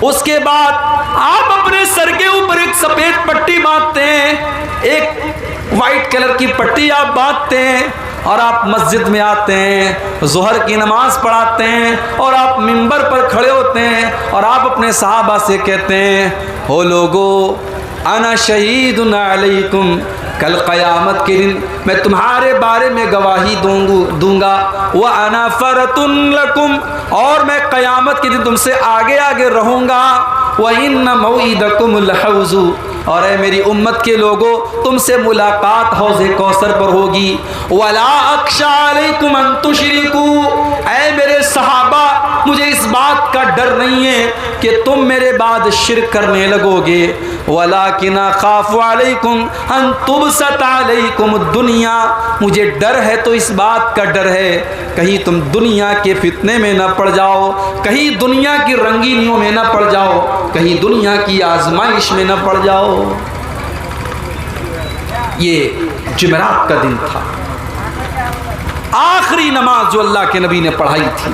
اس کے بعد آپ اپنے سر کے اوپر ایک سفید پٹی باندھتے ہیں، ایک وائٹ کلر کی پٹی آپ باندھتے ہیں اور آپ مسجد میں آتے ہیں، ظہر کی نماز پڑھاتے ہیں اور آپ منبر پر کھڑے ہوتے ہیں اور آپ اپنے صحابہ سے کہتے ہیں او لوگو انا شہید علیکم، کل قیامت کے دن میں تمہارے بارے میں گواہی دوں گا. وَأَنَا فَرَةٌ لَكُمْ، اور میں قیامت کے دن تم سے آگے آگے رہوں گا. وَإِنَّ مَوْعِدَكُمُ الْحَوْضُ، اور اے میری امت کے لوگوں تم سے ملاقات حوض کوثر پر ہوگی. وَلَا أَخْشَىٰ عَلَيْكُمْ أَن تُشْرِكُوا، اے میرے صحابہ مجھے اس بات کا ڈر نہیں ہے کہ تم میرے بعد شرک کرنے لگو گے. وَلَكِنْ أَخَافُ عَلَيْكُمْ أَن تُبْسَطَ عَلَيْكُمُ الدُّنْيَا، مجھے ڈر ہے تو اس بات کا ڈر ہے کہیں تم دنیا کے فتنے میں نہ پڑ جاؤ، کہیں دنیا کی رنگینیوں میں نہ پڑ جاؤ، کہیں دنیا کی آزمائش میں نہ پڑ جاؤ. یہ جمعرات کا دن تھا. آخری نماز جو اللہ کے نبی نے پڑھائی تھی،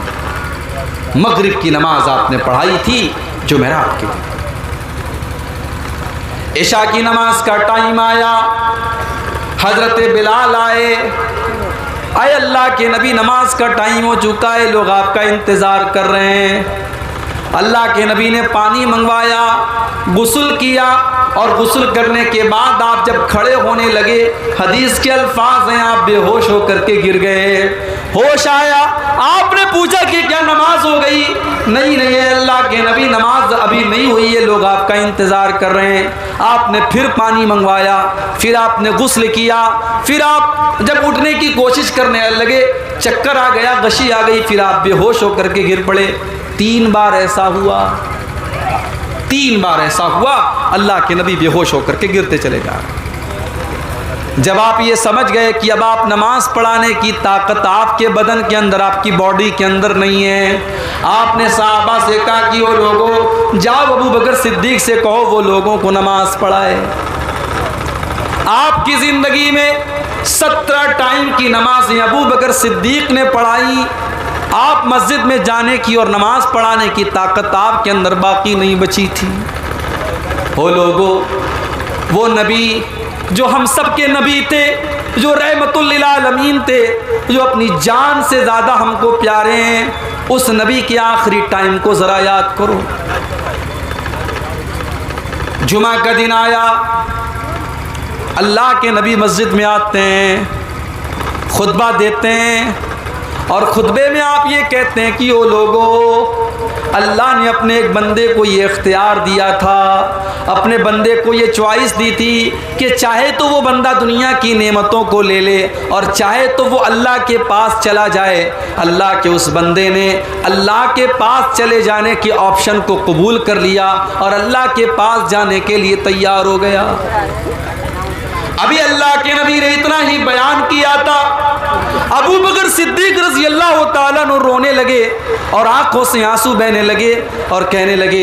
مغرب کی نماز آپ نے پڑھائی تھی جو محراب کے دن۔ عشاء کی نماز کا ٹائم آیا، حضرت بلال آئے، اے اللہ کے نبی نماز کا ٹائم ہو چکا ہے، لوگ آپ کا انتظار کر رہے ہیں۔ اللہ کے نبی نے پانی منگوایا، غسل کیا، اور غسل کرنے کے بعد آپ جب کھڑے ہونے لگے، حدیث کے الفاظ ہیں آپ بے ہوش ہو کر کے گر گئے۔ ہوش آیا، آپ نے پوچھا کہ کیا نماز ہو گئی؟ نہیں نہیں اللہ کے نبی نماز ابھی نہیں ہوئی ہے، لوگ آپ کا انتظار کر رہے ہیں۔ آپ نے پھر پانی منگوایا، پھر آپ نے غسل کیا، پھر آپ جب اٹھنے کی کوشش کرنے لگے، چکر آ گیا، غشی آ گئی، پھر آپ بے ہوش ہو کر کے گر پڑے۔ 3 بار ایسا ہوا، 3 بار ایسا ہوا، اللہ کے نبی بے ہوش ہو کر کے گرتے چلے جا رہے۔ جب آپ یہ سمجھ گئے کہ اب آپ نماز پڑھانے کی طاقت آپ کے بدن کے اندر، آپ کی باڈی کے اندر نہیں ہے، آپ نے صحابہ سے کہا کہ وہ لوگوں جاؤ ابو بکر صدیق سے کہو وہ لوگوں کو نماز پڑھائے۔ آپ کی زندگی میں 17 ٹائم کی نمازیں ابو بکر صدیق نے پڑھائی۔ آپ مسجد میں جانے کی اور نماز پڑھانے کی طاقت آپ کے اندر باقی نہیں بچی تھی۔ وہ لوگوں، وہ نبی جو ہم سب کے نبی تھے، جو رحمت للعالمین تھے، جو اپنی جان سے زیادہ ہم کو پیارے ہیں، اس نبی کے آخری ٹائم کو ذرا یاد کرو۔ جمعہ کا دن آیا، اللہ کے نبی مسجد میں آتے ہیں، خطبہ دیتے ہیں، اور خطبے میں آپ یہ کہتے ہیں کہ وہ لوگوں، اللہ نے اپنے ایک بندے کو یہ اختیار دیا تھا، اپنے بندے کو یہ چوائس دی تھی کہ چاہے تو وہ بندہ دنیا کی نعمتوں کو لے لے اور چاہے تو وہ اللہ کے پاس چلا جائے۔ اللہ کے اس بندے نے اللہ کے پاس چلے جانے کے آپشن کو قبول کر لیا اور اللہ کے پاس جانے کے لیے تیار ہو گیا۔ ابھی اللہ کے نبی نے اتنا ہی بیان کیا تھا، ابو بکر صدیق رضی اللہ تعالیٰ عنہ رونے لگے اور آنکھوں سے آنسو بہنے لگے اور کہنے لگے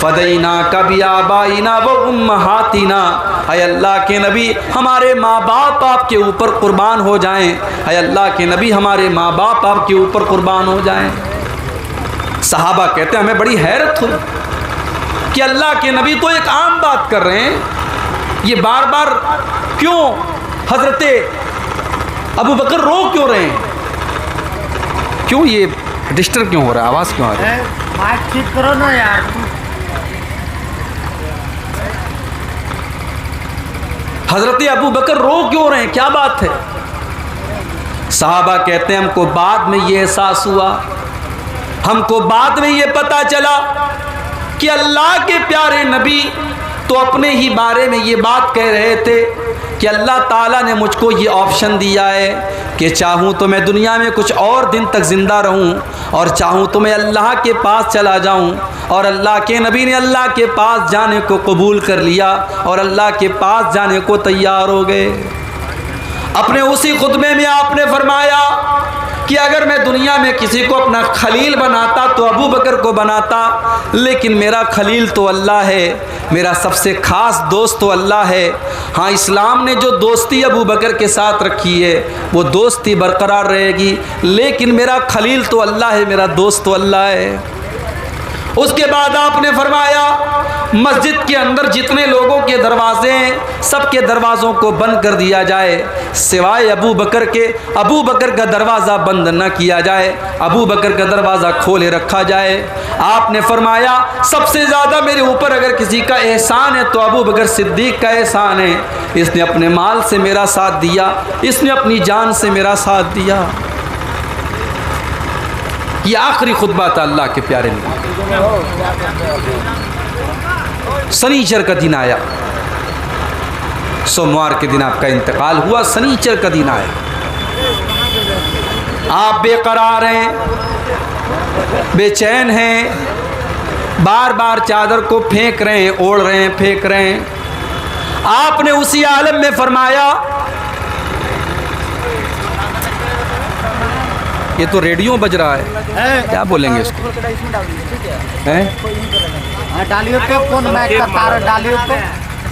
فدیناک بآبائنا وامہاتنا، اے اللہ کے نبی ہمارے ماں باپ آپ کے اوپر قربان ہو جائیں، اے اللہ کے نبی ہمارے ماں باپ آپ کے اوپر قربان ہو جائیں۔ صحابہ کہتے ہیں ہمیں بڑی حیرت ہوئی کہ اللہ کے نبی تو ایک عام بات کر رہے ہیں، یہ بار بار کیوں حضرت ابو بکر رو کیوں رہے ہیں؟ کیوں یہ ڈسٹرب کیوں ہو رہا ہے؟ آواز کیوں آ رہی ہے؟ مائک ٹھیک کرو نا یار۔ حضرت ابو بکر رو کیوں رہے ہیں؟ کیا بات ہے؟ صحابہ کہتے ہیں ہم کو بعد میں یہ احساس ہوا، ہم کو بعد میں یہ پتا چلا کہ اللہ کے پیارے نبی تو اپنے ہی بارے میں یہ بات کہہ رہے تھے کہ اللہ تعالیٰ نے مجھ کو یہ آپشن دیا ہے کہ چاہوں تو میں دنیا میں کچھ اور دن تک زندہ رہوں اور چاہوں تو میں اللہ کے پاس چلا جاؤں، اور اللہ کے نبی نے اللہ کے پاس جانے کو قبول کر لیا اور اللہ کے پاس جانے کو تیار ہو گئے۔ اپنے اسی خطبے میں آپ نے فرمایا کہ اگر میں دنیا میں کسی کو اپنا خلیل بناتا تو ابو بکر کو بناتا، لیکن میرا خلیل تو اللہ ہے، میرا سب سے خاص دوست تو اللہ ہے۔ ہاں اسلام نے جو دوستی ابو بکر کے ساتھ رکھی ہے وہ دوستی برقرار رہے گی، لیکن میرا خلیل تو اللہ ہے، میرا دوست تو اللہ ہے۔ اس کے بعد آپ نے فرمایا مسجد کے اندر جتنے لوگوں کے دروازے ہیں سب کے دروازوں کو بند کر دیا جائے سوائے ابو بکر کے، ابو بکر کا دروازہ بند نہ کیا جائے، ابو بکر کا دروازہ کھولے رکھا جائے۔ آپ نے فرمایا سب سے زیادہ میرے اوپر اگر کسی کا احسان ہے تو ابو بکر صدیق کا احسان ہے، اس نے اپنے مال سے میرا ساتھ دیا، اس نے اپنی جان سے میرا ساتھ دیا۔ یہ آخری خطبہ تھا اللہ کے پیارے نبی۔ سنیچر کا دن آیا، سوموار کے دن آپ کا انتقال ہوا، سنیچر کا دن آیا، آپ بے قرار ہیں، بے چین ہیں، بار بار چادر کو پھینک رہے ہیں، اوڑھ رہے ہیں، پھینک رہے ہیں۔ آپ نے اسی عالم میں فرمایا، یہ تو ریڈیو بج رہا ہے، کیا بولیں گے اس کو؟ ڈالیو پہ کون میک کا تار ڈالیو پہ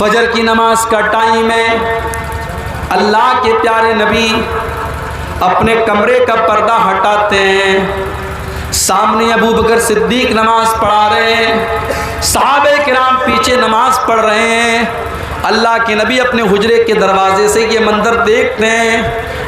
فجر کی نماز کا ٹائم ہے، اللہ کے پیارے نبی اپنے کمرے کا پردہ ہٹاتے ہیں، سامنے ابو بکر صدیق نماز پڑھا رہے ہیں، صحابہ کرام پیچھے نماز پڑھ رہے ہیں۔ اللہ کے نبی اپنے حجرے کے دروازے سے یہ منظر دیکھتے ہیں،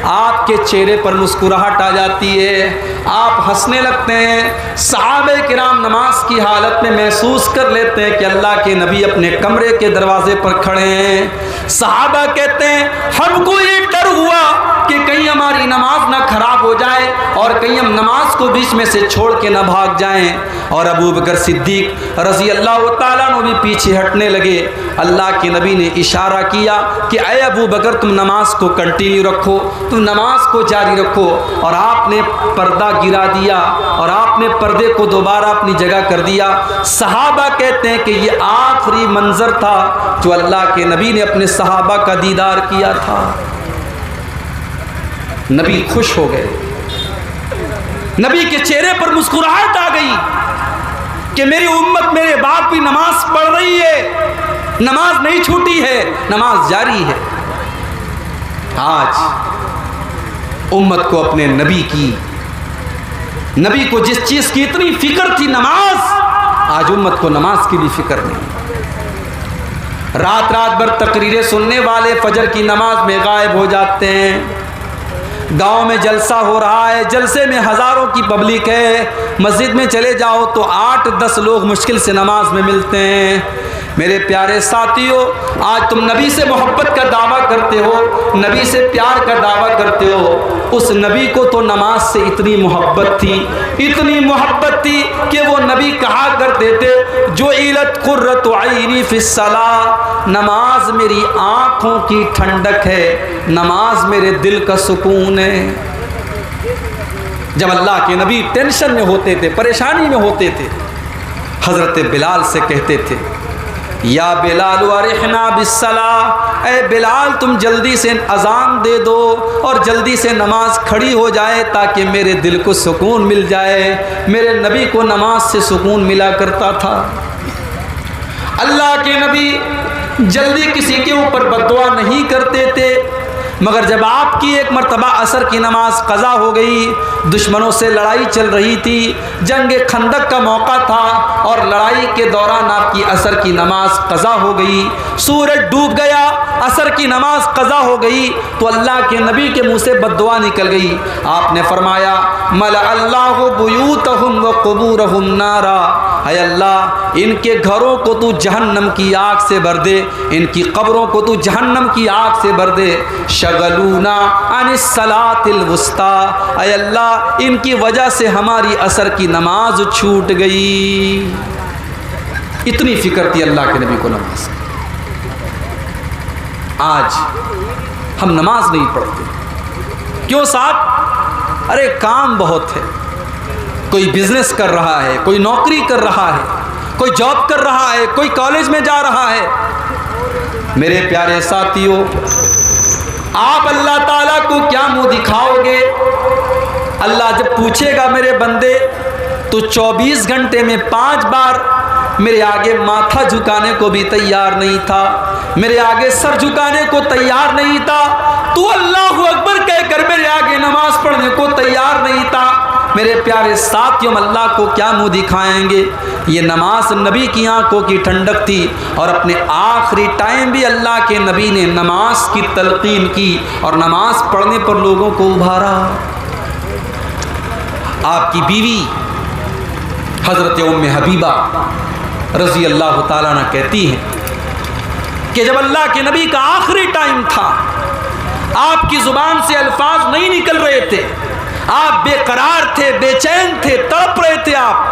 آپ کے چہرے پر مسکراہٹ آ جاتی ہے، آپ ہنسنے لگتے ہیں۔ صحابہ کرام نماز کی حالت میں محسوس کر لیتے ہیں کہ اللہ کے نبی اپنے کمرے کے دروازے پر کھڑے ہیں۔ صحابہ کہتے ہیں ہم کو یہ ڈر ہوا کہ کہیں ہماری نماز نہ خراب ہو جائے اور کہیں ہم نماز کو بیچ میں سے چھوڑ کے نہ بھاگ جائیں۔ اور ابو بکر صدیق رضی اللہ تعالیٰ عنہ بھی پیچھے ہٹنے لگے۔ اللہ کے نبی نے اشارہ کیا کہ اے ابو بکر تم نماز کو کنٹینیو رکھو، تم نماز کو جاری رکھو، اور آپ نے پردہ گرا دیا اور آپ نے پردے کو دوبارہ اپنی جگہ کر دیا۔ صحابہ کہتے ہیں کہ یہ آخری منظر تھا جو اللہ کے نبی نے اپنے صحابہ کا دیدار کیا تھا۔ نبی خوش ہو گئے، نبی کے چہرے پر مسکراہٹ آ گئی کہ میری امت میرے بعد بھی نماز پڑھ رہی ہے، نماز نہیں چھوٹی ہے، نماز جاری ہے۔ آج امت کو اپنے نبی کو جس چیز کی اتنی فکر تھی نماز، آج امت کو نماز کی بھی فکر نہیں۔ رات رات بھر تقریریں سننے والے فجر کی نماز میں غائب ہو جاتے ہیں۔ گاؤں میں جلسہ ہو رہا ہے، جلسے میں ہزاروں کی پبلک ہے، مسجد میں چلے جاؤ تو 8-10 لوگ مشکل سے نماز میں ملتے ہیں۔ میرے پیارے ساتھیوں، آج تم نبی سے محبت کا دعویٰ کرتے ہو، نبی سے پیار کا دعویٰ کرتے ہو، اس نبی کو تو نماز سے اتنی محبت تھی کہ وہ نبی کہا کرتے تھے جو علت قرۃ عینی فی الصلاۃ، نماز میری آنکھوں کی ٹھنڈک ہے، نماز میرے دل کا سکون ہے۔ جب اللہ کے نبی ٹینشن میں ہوتے تھے، پریشانی میں ہوتے تھے، حضرت بلال سے کہتے تھے یا بلال ارحنا بالصلاۃ، اے بلال تم جلدی سے اذان دے دو اور جلدی سے نماز کھڑی ہو جائے تاکہ میرے دل کو سکون مل جائے۔ میرے نبی کو نماز سے سکون ملا کرتا تھا۔ اللہ کے نبی جلدی کسی کے اوپر بددعا نہیں کرتے تھے، مگر جب آپ کی ایک مرتبہ عصر کی نماز قضا ہو گئی، دشمنوں سے لڑائی چل رہی تھی، جنگ خندق کا موقع تھا اور لڑائی کے دوران آپ کی عصر کی نماز قضا ہو گئی، سورج ڈوب گیا، عصر کی نماز قضا ہو گئی تو اللہ کے نبی کے منہ سے بددعا نکل گئی۔ آپ نے فرمایا ملأ اللہ بیوتہم وقبورہم نارا، اے اللہ ان کے گھروں کو تو جہنم کی آگ سے بھر دے، ان کی قبروں کو تو جہنم کی آگ سے بھر دے۔ شغلونا عن الصلاۃ الوسطی، اے اللہ ان کی وجہ سے ہماری عصر کی نماز چھوٹ گئی۔ اتنی فکر تھی اللہ کے نبی کو نماز۔ آج ہم نماز نہیں پڑھتے، کیوں صاحب؟ ارے کام بہت ہے، کوئی بزنس کر رہا ہے، کوئی نوکری کر رہا ہے، کوئی جاب کر رہا ہے، کوئی کالج میں جا رہا ہے۔ میرے پیارے ساتھیوں، آپ اللہ تعالیٰ کو کیا منہ دکھاؤ گے؟ اللہ جب پوچھے گا میرے بندے تو 24 گھنٹے میں 5 بار میرے آگے ماتھا جھکانے کو بھی تیار نہیں تھا، میرے آگے سر جھکانے کو تیار نہیں تھا، تو اللہ اکبر کہہ کر میرے آگے نماز پڑھنے کو تیار نہیں تھا۔ میرے پیارے ساتھیوں، اللہ کو کیا منہ دکھائیں گے؟ یہ نماز نبی کی آنکھوں کی ٹھنڈک تھی، اور اپنے آخری ٹائم بھی اللہ کے نبی نے نماز کی تلقین کی اور نماز پڑھنے پر لوگوں کو ابھارا۔ آپ کی بیوی حضرت ام حبیبہ رضی اللہ تعالیٰ عنہ کہتی ہیں کہ جب اللہ کے نبی کا آخری ٹائم تھا، آپ کی زبان سے الفاظ نہیں نکل رہے تھے، آپ بے قرار تھے، بے چین تھے، تڑپ رہے تھے۔ آپ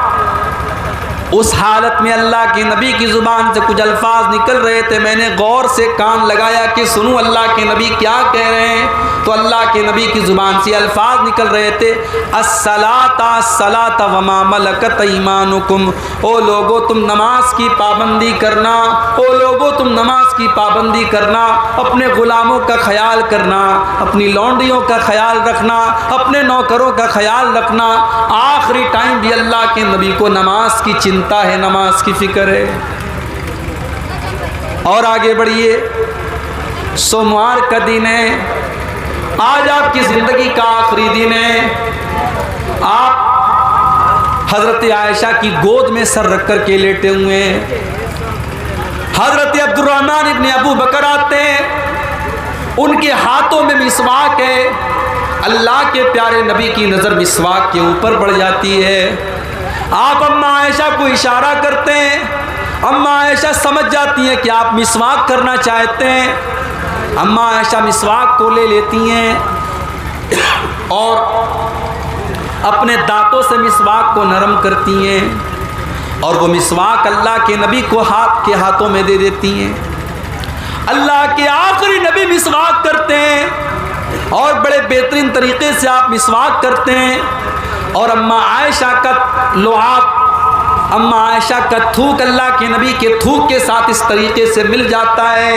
اس حالت میں اللہ کے نبی کی زبان سے کچھ الفاظ نکل رہے تھے، میں نے غور سے کان لگایا کہ سنوں اللہ کے نبی کیا کہہ رہے ہیں، تو اللہ کے نبی کی زبان سے الفاظ نکل رہے تھے الصلاۃ الصلاۃ وما ملکت ایمانکم، او لوگو تم نماز کی پابندی کرنا، او لوگو تم نماز کی پابندی کرنا، اپنے غلاموں کا خیال کرنا، اپنی لونڈیوں کا خیال رکھنا، اپنے نوکروں کا خیال رکھنا۔ آخری ٹائم بھی اللہ کے نبی کو نماز کی چنتا ہے، نماز کی فکر ہے۔ اور آگے بڑھیے. سوموار کا دن ہے, آج آپ کی زندگی کا آخری دن ہے. آپ حضرت عائشہ کی گود میں سر رکھ کر کے لیٹے ہوئے ہیں. حضرت عبد الرحمن ابن ابو بکر آتے ہیں, ان کے ہاتھوں میں مسواک ہے. اللہ کے پیارے نبی کی نظر مسواک کے اوپر پڑ جاتی ہے. آپ اماں عائشہ کو اشارہ کرتے ہیں. اماں عائشہ سمجھ جاتی ہیں کہ آپ مسواک کرنا چاہتے ہیں. اماں عائشہ مسواک کو لے لیتی ہیں اور اپنے دانتوں سے مسواک کو نرم کرتی ہیں, اور وہ مسواک اللہ کے نبی کو ہاتھوں میں دے دیتی ہیں. اللہ کے آخری نبی مسواک کرتے ہیں اور بڑے بہترین طریقے سے آپ مسواک کرتے ہیں. اور اماں عائشہ کا لعاب, اماں عائشہ کا تھوک اللہ کے نبی کے تھوک کے ساتھ اس طریقے سے مل جاتا ہے.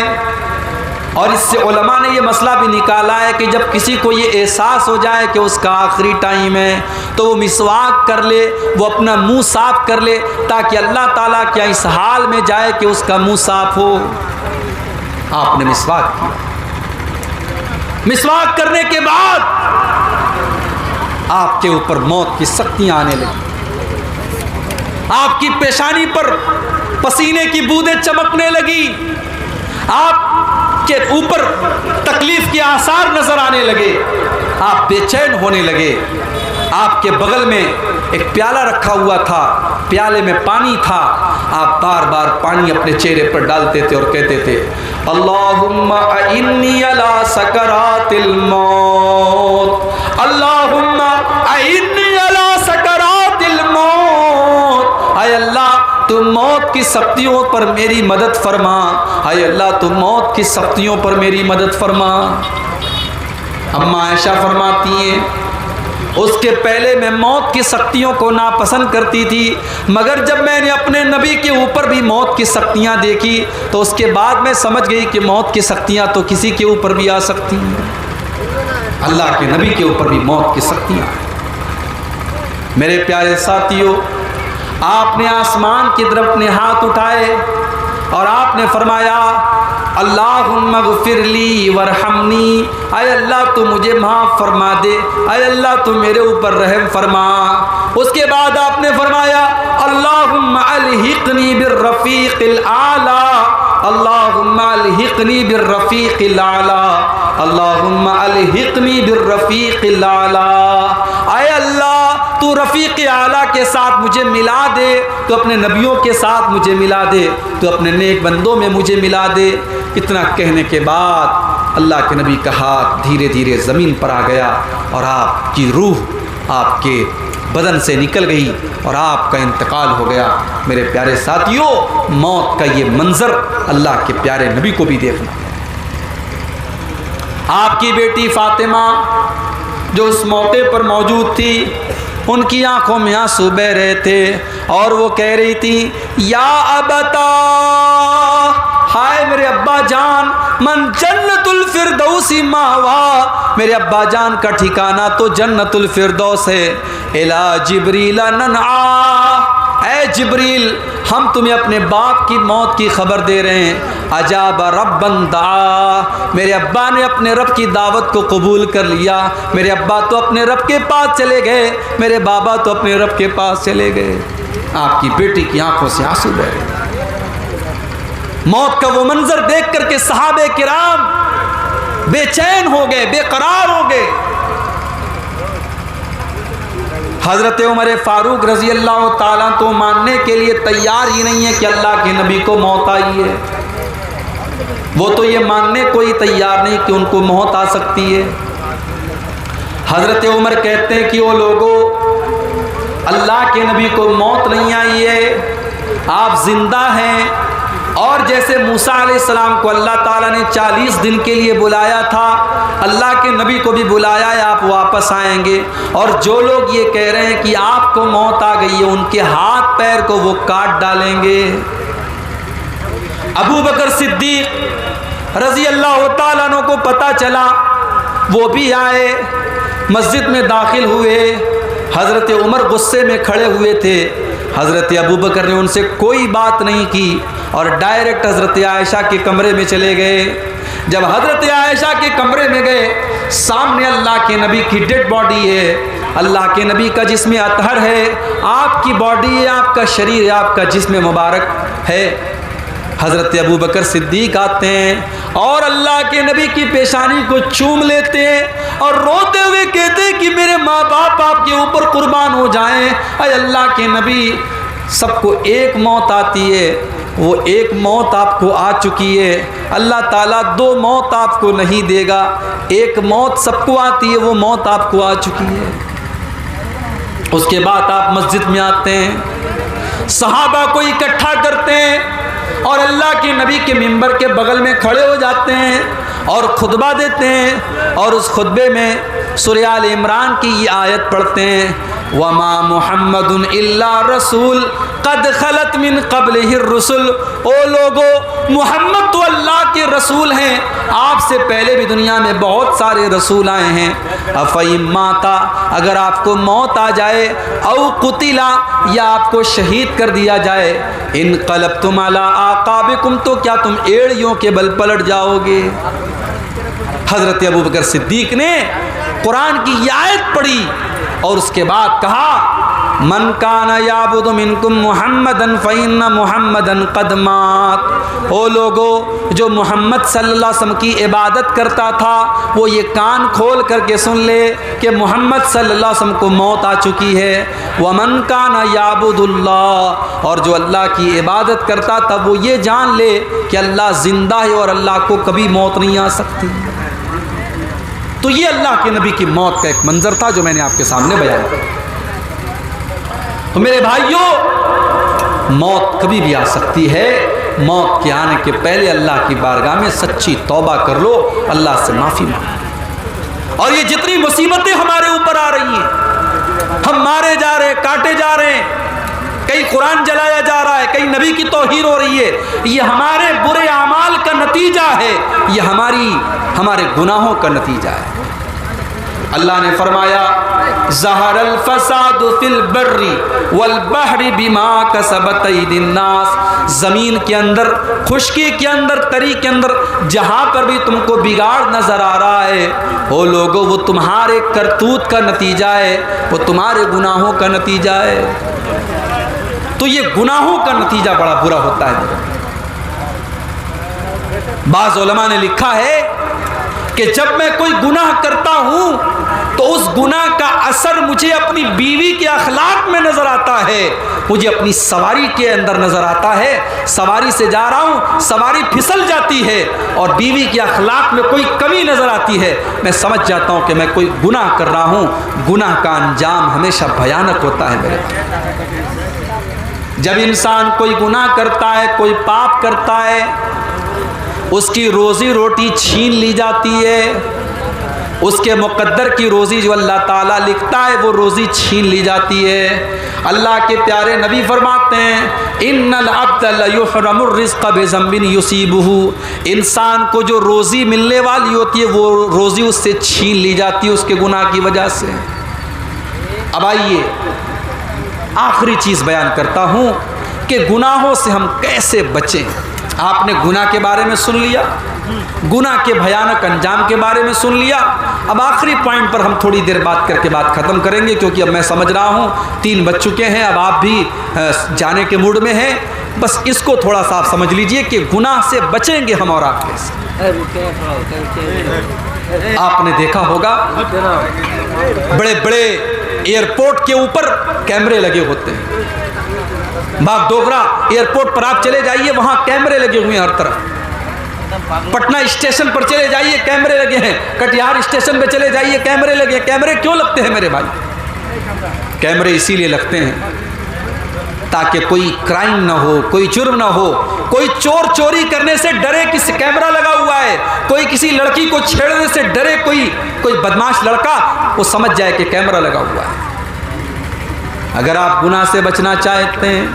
اور اس سے علماء نے یہ مسئلہ بھی نکالا ہے کہ جب کسی کو یہ احساس ہو جائے کہ اس کا آخری ٹائم ہے تو وہ مسواک کر لے, وہ اپنا منہ صاف کر لے, تاکہ اللہ تعالیٰ کیا اس حال میں جائے کہ اس کا منہ صاف ہو. آپ نے مسواک کیا. مسواک کرنے کے بعد آپ کے اوپر موت کی سختیاں آنے لگی. آپ کی پیشانی پر پسینے کی بوندیں چمکنے لگی. آپ کے اوپر تکلیف کے آثار نظر آنے لگے. آپ بے چین ہونے لگے. آپ کے بغل میں ایک پیالہ رکھا ہوا تھا, پیالے میں پانی تھا. آپ بار بار پانی اپنے چہرے پر ڈالتے تھے اور کہتے تھے اللہم اعنی علی سکرات الموت, اللہم اعنی علی سکرات الموت. اے اللہ تو موت کی سختیوں پر میری مدد فرما, اے اللہ تو موت کی سختیوں پر میری مدد فرما. اماں عائشہ فرماتی ہیں اس کے پہلے میں موت کی سختیوں کو ناپسند کرتی تھی, مگر جب میں نے اپنے نبی کے اوپر بھی موت کی سختیاں دیکھی تو اس کے بعد میں سمجھ گئی کہ موت کی سختیاں تو کسی کے اوپر بھی آ سکتی ہیں. اللہ کے نبی کے اوپر بھی موت کی سختیاں. میرے پیارے ساتھیوں, آپ نے آسمان کی طرف اپنے ہاتھ اٹھائے اور آپ نے فرمایا اللہم اغفر لی ورحمنی, اے اللہ تو مجھے معاف فرما دے, اے اللہ تو میرے اوپر رحم فرما. اس کے بعد آپ نے فرمایا اللہم الحقنی بالرفیق الاعلی, اللہم الحقنی بالرفیق الاعلی, اللہم الحقنی بالرفیق الاعلی. اے اللہ تو رفیق اعلیٰ کے ساتھ مجھے ملا دے, تو اپنے نبیوں کے ساتھ مجھے ملا دے, تو اپنے نیک بندوں میں مجھے ملا دے. اتنا کہنے کے بعد اللہ کے نبی کا ہاتھ دھیرے دھیرے زمین پر آ گیا اور آپ کی روح آپ کے بدن سے نکل گئی اور آپ کا انتقال ہو گیا. میرے پیارے ساتھیوں, موت کا یہ منظر اللہ کے پیارے نبی کو بھی دیکھنا. آپ کی بیٹی فاطمہ جو اس موقع پر موجود تھی, ان کی آنکھوں میں آنسو بہ رہے تھے اور وہ کہہ رہی تھی یا ابتا, ہائے میرے ابا جان, من جنت الفردوس ماوا, میرے ابا جان کا ٹھکانہ تو جنت الفردوس ہے. الا جبریل ننعا, اے جبریل ہم تمہیں اپنے باپ کی موت کی خبر دے رہے ہیں. اجاب ربن دعا, میرے ابا نے اپنے رب کی دعوت کو قبول کر لیا. میرے ابا تو اپنے رب کے پاس چلے گئے, میرے بابا تو اپنے رب کے پاس چلے گئے. آپ کی بیٹی کی آنکھوں سے آنسو بہ رہے. موت کا وہ منظر دیکھ کر کے صحابہ کرام بے چین ہو گئے, بے قرار ہو گئے. حضرت عمر فاروق رضی اللہ تعالیٰ تو ماننے کے لیے تیار ہی نہیں ہے کہ اللہ کے نبی کو موت آئی ہے. وہ تو یہ ماننے کو ہی تیار نہیں کہ ان کو موت آ سکتی ہے. حضرت عمر کہتے ہیں کہ وہ لوگوں, اللہ کے نبی کو موت نہیں آئی ہے, آپ زندہ ہیں. اور جیسے موسیٰ علیہ السلام کو اللہ تعالیٰ نے 40 دن کے لیے بلایا تھا, اللہ کے نبی کو بھی بلایا ہے, آپ واپس آئیں گے. اور جو لوگ یہ کہہ رہے ہیں کہ آپ کو موت آ گئی ہے, ان کے ہاتھ پیر کو وہ کاٹ ڈالیں گے. ابو بکر صدیق رضی اللہ تعالیٰ عنہ کو پتہ چلا, وہ بھی آئے, مسجد میں داخل ہوئے. حضرت عمر غصے میں کھڑے ہوئے تھے. حضرت ابو بکر نے ان سے کوئی بات نہیں کی اور ڈائریکٹ حضرت عائشہ کے کمرے میں چلے گئے۔ جب حضرت عائشہ کے کمرے میں گئے، سامنے اللہ کے نبی کی ڈیڈ باڈی ہے، اللہ کے نبی کا جسم اطہر ہے، آپ کی باڈی ہے، آپ کا شریر ہے، آپ کا جسم مبارک ہے۔ حضرت ابو بکر صدیق آتے ہیں اور اللہ کے نبی کی پیشانی کو چوم لیتے ہیں اور روتے ہوئے کہتے ہیں کہ میرے ماں باپ آپ کے اوپر قربان ہو جائیں۔ اے اللہ کے نبی، سب کو ایک موت آتی ہے، وہ ایک موت آپ کو آ چکی ہے، اللہ تعالیٰ دو موت آپ کو نہیں دے گا، ایک موت سب کو آتی ہے، وہ موت آپ کو آ چکی ہے۔ اس کے بعد آپ مسجد میں آتے ہیں، صحابہ کو اکٹھا کرتے ہیں اور اللہ کے نبی کے منبر کے بغل میں کھڑے ہو جاتے ہیں اور خطبہ دیتے ہیں، اور اس خطبے میں سورہ آل عمران کی یہ آیت پڑھتے ہیں، وَمَا مُحَمَّدٌ إِلَّا رَسُولٌ قَدْ خَلَتْ مِن قَبْلِهِ الرُّسُلُ۔ او لوگو، محمد تو اللہ کے رسول ہیں، آپ سے پہلے بھی دنیا میں بہت سارے رسول آئے ہیں۔ أَفَإِن مَاتَ، اگر آپ کو موت آ جائے، أَوْ قُتِلَ، یا آپ کو شہید کر دیا جائے، انقلبتم علی اعقابکم، تو کیا تم ایڑیوں کے بل پلٹ جاؤ گے؟ حضرت ابو بکر صدیق نے قرآن کی یہ آیت پڑھی اور اس کے بعد کہا، من کان یعبد منکم محمدا فإن محمدا قد مات۔ او لوگو، جو محمد صلی اللہ علیہ وسلم کی عبادت کرتا تھا وہ یہ کان کھول کر کے سن لے کہ محمد صلی اللہ علیہ وسلم کو موت آ چکی ہے۔ ومن کان یعبد اللہ، اور جو اللہ کی عبادت کرتا تھا وہ یہ جان لے کہ اللہ زندہ ہے اور اللہ کو کبھی موت نہیں آ سکتی۔ تو یہ اللہ کے نبی کی موت کا ایک منظر تھا جو میں نے آپ کے سامنے بیان کیا۔ تو میرے بھائیوں، موت کبھی بھی آ سکتی ہے، موت کے آنے کے پہلے اللہ کی بارگاہ میں سچی توبہ کر لو، اللہ سے معافی مانگو۔ اور یہ جتنی مصیبتیں ہمارے اوپر آ رہی ہیں، ہم مارے جا رہے ہیں، کاٹے جا رہے ہیں، کئی قرآن جلایا جا رہا ہے، کئی نبی کی توہین ہو رہی ہے، یہ ہمارے برے اعمال کا نتیجہ ہے، یہ ہمارے گناہوں کا نتیجہ ہے۔ اللہ نے فرمایا، ظہر الفساد فی البر والبحر بما کسبت ایدی الناس، زمین کے اندر، خشکی کے اندر، تری کے اندر، جہاں پر بھی تم کو بگاڑ نظر آ رہا ہے، وہ لوگوں وہ تمہارے کرتوت کا نتیجہ ہے، وہ تمہارے گناہوں کا نتیجہ ہے۔ تو یہ گناہوں کا نتیجہ بڑا برا ہوتا ہے۔ بعض علماء نے لکھا ہے کہ جب میں کوئی گناہ کرتا ہوں تو اس گناہ کا اثر مجھے اپنی بیوی کے اخلاق میں نظر آتا ہے، مجھے اپنی سواری کے اندر نظر آتا ہے، سواری سے جا رہا ہوں، سواری پھسل جاتی ہے اور بیوی کے اخلاق میں کوئی کمی نظر آتی ہے، میں سمجھ جاتا ہوں کہ میں کوئی گناہ کر رہا ہوں۔ گناہ کا انجام ہمیشہ بھیانک ہوتا ہے میرے۔ جب انسان کوئی گناہ کرتا ہے، کوئی پاپ کرتا ہے، اس کی روزی روٹی چھین لی جاتی ہے، اس کے مقدر کی روزی جو اللہ تعالیٰ لکھتا ہے وہ روزی چھین لی جاتی ہے۔ اللہ کے پیارے نبی فرماتے ہیں، ان العبد لیحرم الرزق بذنب یصیبہ، انسان کو جو روزی ملنے والی ہوتی ہے وہ روزی اس سے چھین لی جاتی ہے اس کے گناہ کی وجہ سے۔ اب آئیے آخری چیز بیان کرتا ہوں کہ گناہوں سے ہم کیسے بچیں۔ آپ نے گناہ کے بارے میں سن لیا، گناہ کے بھیانک انجام کے بارے میں سن لیا۔ اب آخری پوائنٹ پر ہم تھوڑی دیر بات کر کے بات ختم کریں گے، کیونکہ اب میں سمجھ رہا ہوں 3 بج چکے ہیں، اب آپ بھی جانے کے موڈ میں ہیں۔ بس اس کو تھوڑا سا آپ سمجھ لیجئے کہ گناہ سے بچیں گے ہم اور آپ کیسے۔ آپ نے دیکھا ہوگا بڑے بڑے ایئرپورٹ کے اوپر کیمرے لگے ہوتے ہیں۔ باغ ڈوگرا ایئرپورٹ پر آپ چلے جائیے، وہاں کیمرے لگے ہوئے ہیں ہر طرف۔ پٹنہ اسٹیشن پر چلے جائیے، کیمرے لگے ہیں۔ کٹیہار اسٹیشن پہ چلے جائیے، کیمرے لگے ہیں۔ کیمرے کیوں لگتے ہیں میرے بھائی؟ کیمرے اسی لیے لگتے ہیں تاکہ کوئی کرائم نہ ہو، کوئی جرم نہ ہو، کوئی چور چوری کرنے سے ڈرے کہ کیمرہ لگا ہوا ہے، کوئی کسی لڑکی کو چھیڑنے سے ڈرے، کوئی بدماش لڑکا وہ سمجھ جائے کہ کیمرہ لگا ہوا ہے۔ اگر آپ گناہ سے بچنا چاہتے ہیں،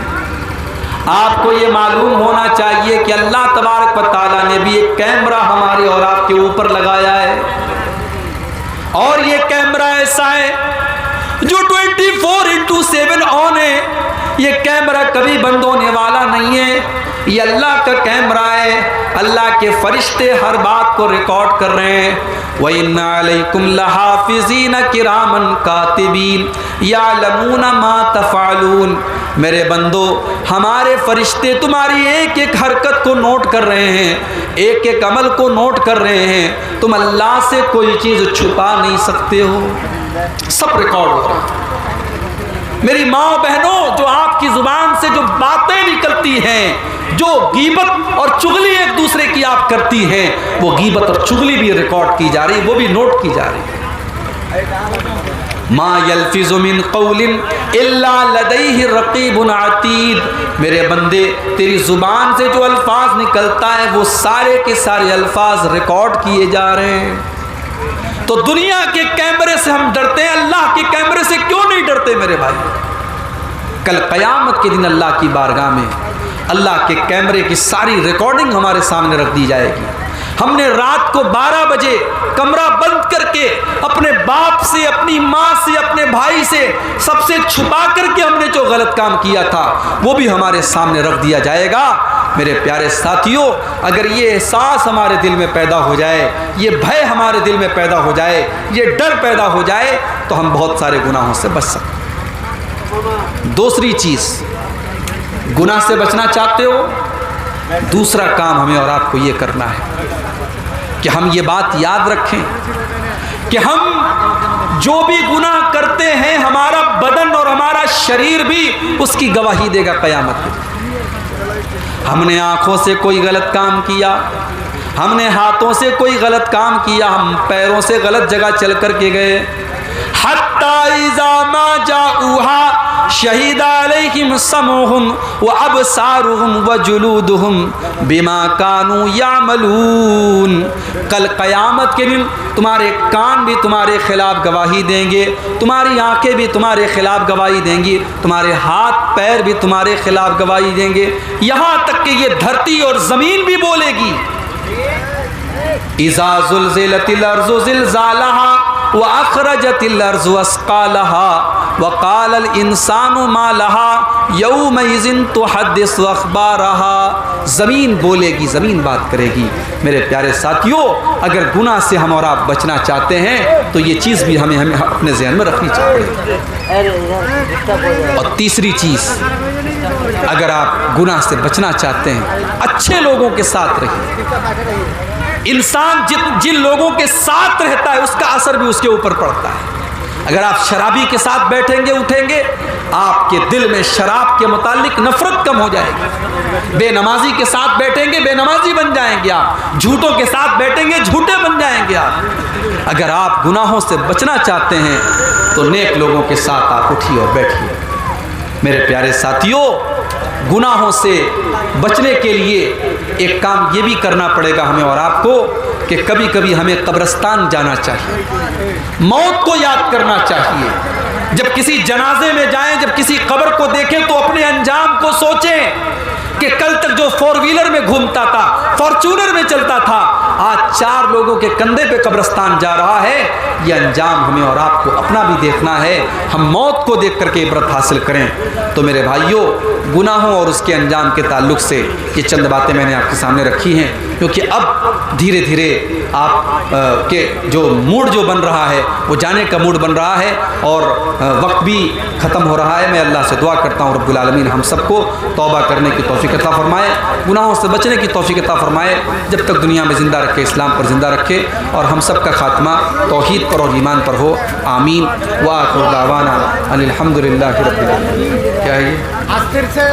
آپ کو یہ معلوم ہونا چاہیے کہ اللہ تبارک و تعالیٰ نے بھی ایک کیمرہ ہمارے اور آپ کے اوپر لگایا ہے، اور یہ کیمرہ ایسا ہے جو 24/7 آن ہے۔ یہ کیمرہ کبھی بند ہونے والا نہیں ہے۔ یہ اللہ کا کیمرہ ہے، اللہ کے فرشتے ہر بات کو ریکارڈ کر رہے ہیں۔ وَإِنَّ عَلَيْكُمْ لَحَافِظِينَ كِرَامًا كَاتِبِينَ يَعْلَمُونَ مَا تَفْعَلُونَ۔ میرے بندو، ہمارے فرشتے تمہاری ایک ایک حرکت کو نوٹ کر رہے ہیں، ایک ایک عمل کو نوٹ کر رہے ہیں۔ تم اللہ سے کوئی چیز چھپا نہیں سکتے ہو، سب ریکارڈ ہو رہا ہے۔ میری ماں بہنوں، جو آپ کی زبان سے جو باتیں نکلتی ہیں، جو غیبت اور چغلی ایک دوسرے کی آپ کرتی ہیں، وہ غیبت اور چغلی بھی ریکارڈ کی جا رہی، وہ بھی نوٹ کی جا رہی۔ ما یلفظ من قول الا لدیہ رقیب عتید۔ میرے بندے، تیری زبان سے جو الفاظ نکلتا ہے وہ سارے کے سارے الفاظ ریکارڈ کیے جا رہے ہیں۔ تو دنیا کے کیمرے سے ہم ڈرتے ہیں، اللہ کے کیمرے سے کیوں نہیں ڈرتے میرے بھائی؟ کل قیامت کے دن اللہ کی بارگاہ میں اللہ کے کیمرے کی ساری ریکارڈنگ ہمارے سامنے رکھ دی جائے گی۔ ہم نے رات کو 12 بجے کمرہ بند کر کے اپنے باپ سے، اپنی ماں سے، اپنے بھائی سے، سب سے چھپا کر کے ہم نے جو غلط کام کیا تھا وہ بھی ہمارے سامنے رکھ دیا جائے گا۔ میرے پیارے ساتھیوں، اگر یہ احساس ہمارے دل میں پیدا ہو جائے، یہ بھے ہمارے دل میں پیدا ہو جائے، یہ ڈر پیدا ہو جائے، تو ہم بہت سارے گناہوں سے بچ سکتے ہیں۔ دوسری چیز، گناہ سے بچنا چاہتے ہو، دوسرا کام ہمیں اور آپ کو یہ کرنا ہے کہ ہم یہ بات یاد رکھیں کہ ہم جو بھی گناہ کرتے ہیں، ہمارا بدن اور ہمارا شریر بھی اس کی گواہی دے گا قیامت کے دن۔ ہم نے آنکھوں سے کوئی غلط کام کیا، ہم نے ہاتھوں سے کوئی غلط کام کیا، ہم پیروں سے غلط جگہ چل کر کے گئے۔ حَتَّى إِذَا مَا جَاءُوهَا شَهِدَ عَلَيْهِمْ سَمْعُهُمْ وَأَبْصَارُهُمْ وَجُلُودُهُمْ بِمَا كَانُوا يَعْمَلُونَ۔ کل قیامت کے دن تمہارے کان بھی تمہارے خلاف گواہی دیں گے، تمہاری آنکھیں بھی تمہارے خلاف گواہی دیں گی، تمہارے ہاتھ پیر بھی تمہارے خلاف گواہی دیں گے، یہاں تک کہ یہ دھرتی اور زمین بھی بولے گی۔ اذا زلزلت الارض زلزالها واخرجت الارض اثقالها وقال الانسان ما لها يومئذ تحدث اخبارها۔ زمین بولے گی، زمین بات کرے گی۔ میرے پیارے ساتھیوں، اگر گناہ سے ہم اور آپ بچنا چاہتے ہیں تو یہ چیز بھی ہمیں اپنے ذہن میں رکھنی چاہیے۔ اور تیسری چیز، اگر آپ گناہ سے بچنا چاہتے ہیں، اچھے لوگوں کے ساتھ رہیے۔ انسان جن لوگوں کے ساتھ رہتا ہے اس کا اثر بھی اس کے اوپر پڑتا ہے۔ اگر آپ شرابی کے ساتھ بیٹھیں گے اٹھیں گے، آپ کے دل میں شراب کے متعلق نفرت کم ہو جائے گی۔ بے نمازی کے ساتھ بیٹھیں گے، بے نمازی بن جائیں گے آپ۔ جھوٹوں کے ساتھ بیٹھیں گے، جھوٹے بن جائیں گے آپ۔ اگر آپ گناہوں سے بچنا چاہتے ہیں تو نیک لوگوں کے ساتھ آپ اٹھیے اور بیٹھیے۔ میرے پیارے ساتھیوں، گناہوں سے بچنے کے لیے ایک کام یہ بھی کرنا پڑے گا ہمیں اور آپ کو کہ کبھی کبھی ہمیں قبرستان جانا چاہیے، موت کو یاد کرنا چاہیے۔ جب کسی جنازے میں جائیں، جب کسی قبر کو دیکھیں تو اپنے انجام کو سوچیں کہ کل تک جو 4 ویلر میں گھومتا تھا، فارچونر میں چلتا تھا، آج 4 لوگوں کے کندھے پہ قبرستان جا رہا ہے۔ یہ انجام ہمیں اور آپ کو اپنا بھی دیکھنا ہے۔ ہم موت کو دیکھ کر کے عبرت حاصل کریں۔ تو میرے بھائیوں، گناہوں اور اس کے انجام کے تعلق سے یہ چند باتیں میں نے آپ کے سامنے رکھی ہیں، کیونکہ اب دھیرے دھیرے آپ کے جو موڈ جو بن رہا ہے وہ جانے کا موڈ بن رہا ہے اور وقت بھی ختم ہو رہا ہے۔ میں اللہ سے دعا کرتا ہوں رب العالمین ہم سب کو توبہ کرنے کی توفیق عطا فرمائے، گناہوں سے بچنے کی توفیق عطا فرمائے، جب تک دنیا میں زندہ رکھے اسلام پر زندہ رکھے، اور ہم سب کا خاتمہ توحید پر اور ایمان پر ہو، آمین۔ وآخر دعوانا ان الحمدللہ رب العالمین۔ کیا ہے یہ؟ آخر سے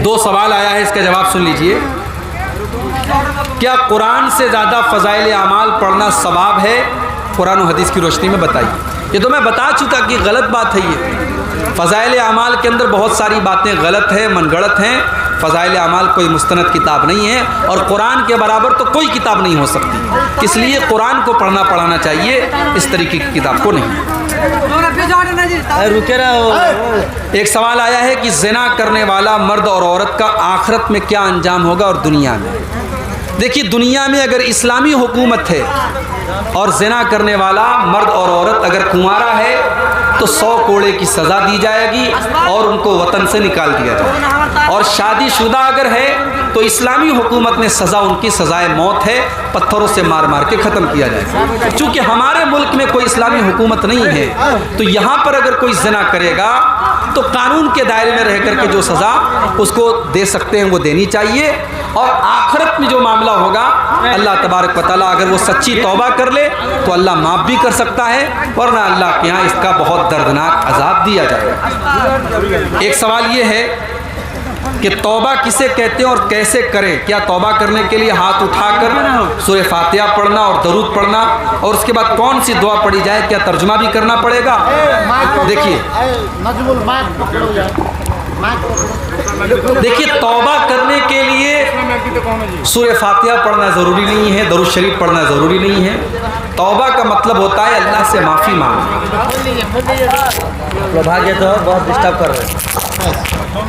دو سوال آیا ہے، اس کا جواب سن لیجئے۔ کیا قرآن سے زیادہ فضائل اعمال پڑھنا ثواب ہے؟ قرآن و حدیث کی روشنی میں بتائیے۔ یہ تو میں بتا چکا کہ غلط بات ہے۔ یہ فضائل اعمال کے اندر بہت ساری باتیں غلط ہیں، من گڑت ہیں۔ فضائل اعمال کوئی مستند کتاب نہیں ہے، اور قرآن کے برابر تو کوئی کتاب نہیں ہو سکتی، اس لیے قرآن کو پڑھنا چاہیے، اس طریقے کی کتاب کو نہیں۔ رکے رہو۔ ایک سوال آیا ہے کہ زنا کرنے والا مرد اور عورت کا آخرت میں کیا انجام ہوگا اور دنیا میں؟ دیکھیے، دنیا میں اگر اسلامی حکومت ہے اور زنا کرنے والا مرد اور عورت اگر کنوارا ہے تو 100 کوڑے کی سزا دی جائے گی اور ان کو وطن سے نکال دیا جائے گا. اور شادی شدہ اگر ہے تو اسلامی حکومت نے سزا ان کی سزائے موت ہے, پتھروں سے مار مار کے ختم کیا جائے گا. چونکہ ہمارے ملک میں کوئی اسلامی حکومت نہیں ہے تو یہاں پر اگر کوئی زنا کرے گا تو قانون کے دائرے میں رہ کر کے جو سزا اس کو دے سکتے ہیں وہ دینی چاہیے. اور آخرت میں جو معاملہ ہوگا اللہ تبارک و تعالیٰ اگر وہ سچی توبہ کر لے تو اللہ معاف بھی کر سکتا ہے, ورنہ اللہ کے ہاں اس کا بہت دردناک عذاب دیا جائے گا. ایک سوال یہ ہے کہ توبہ کسے کہتے ہیں اور کیسے کریں؟ کیا توبہ کرنے کے لیے ہاتھ اٹھا کر سورہ فاتحہ پڑھنا اور درود پڑھنا اور اس کے بعد کون سی دعا پڑھی جائے, کیا ترجمہ بھی کرنا پڑے گا؟ دیکھیے توبہ کرنے کے لیے سورہ فاتحہ پڑھنا ضروری نہیں ہے, درود شریف پڑھنا ضروری نہیں ہے. توبہ کا مطلب ہوتا ہے اللہ سے معافی مانگنا. بھاگے تو بہت ڈسٹرب کر رہے ہیں.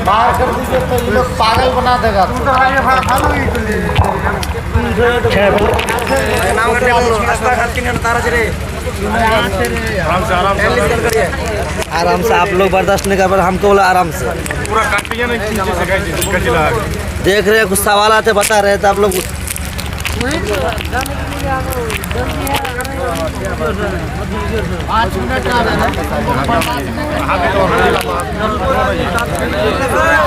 باہر کر دیجیے تو یہ لوگ پاگل بنا دے گا. آرام سے آپ لوگ برداشت نہیں کر پا رہے, ہم کو بولا آرام سے. دیکھ رہے ہیں کچھ سوالات ہے بتا رہے تھے آپ لوگ. 5 منٹ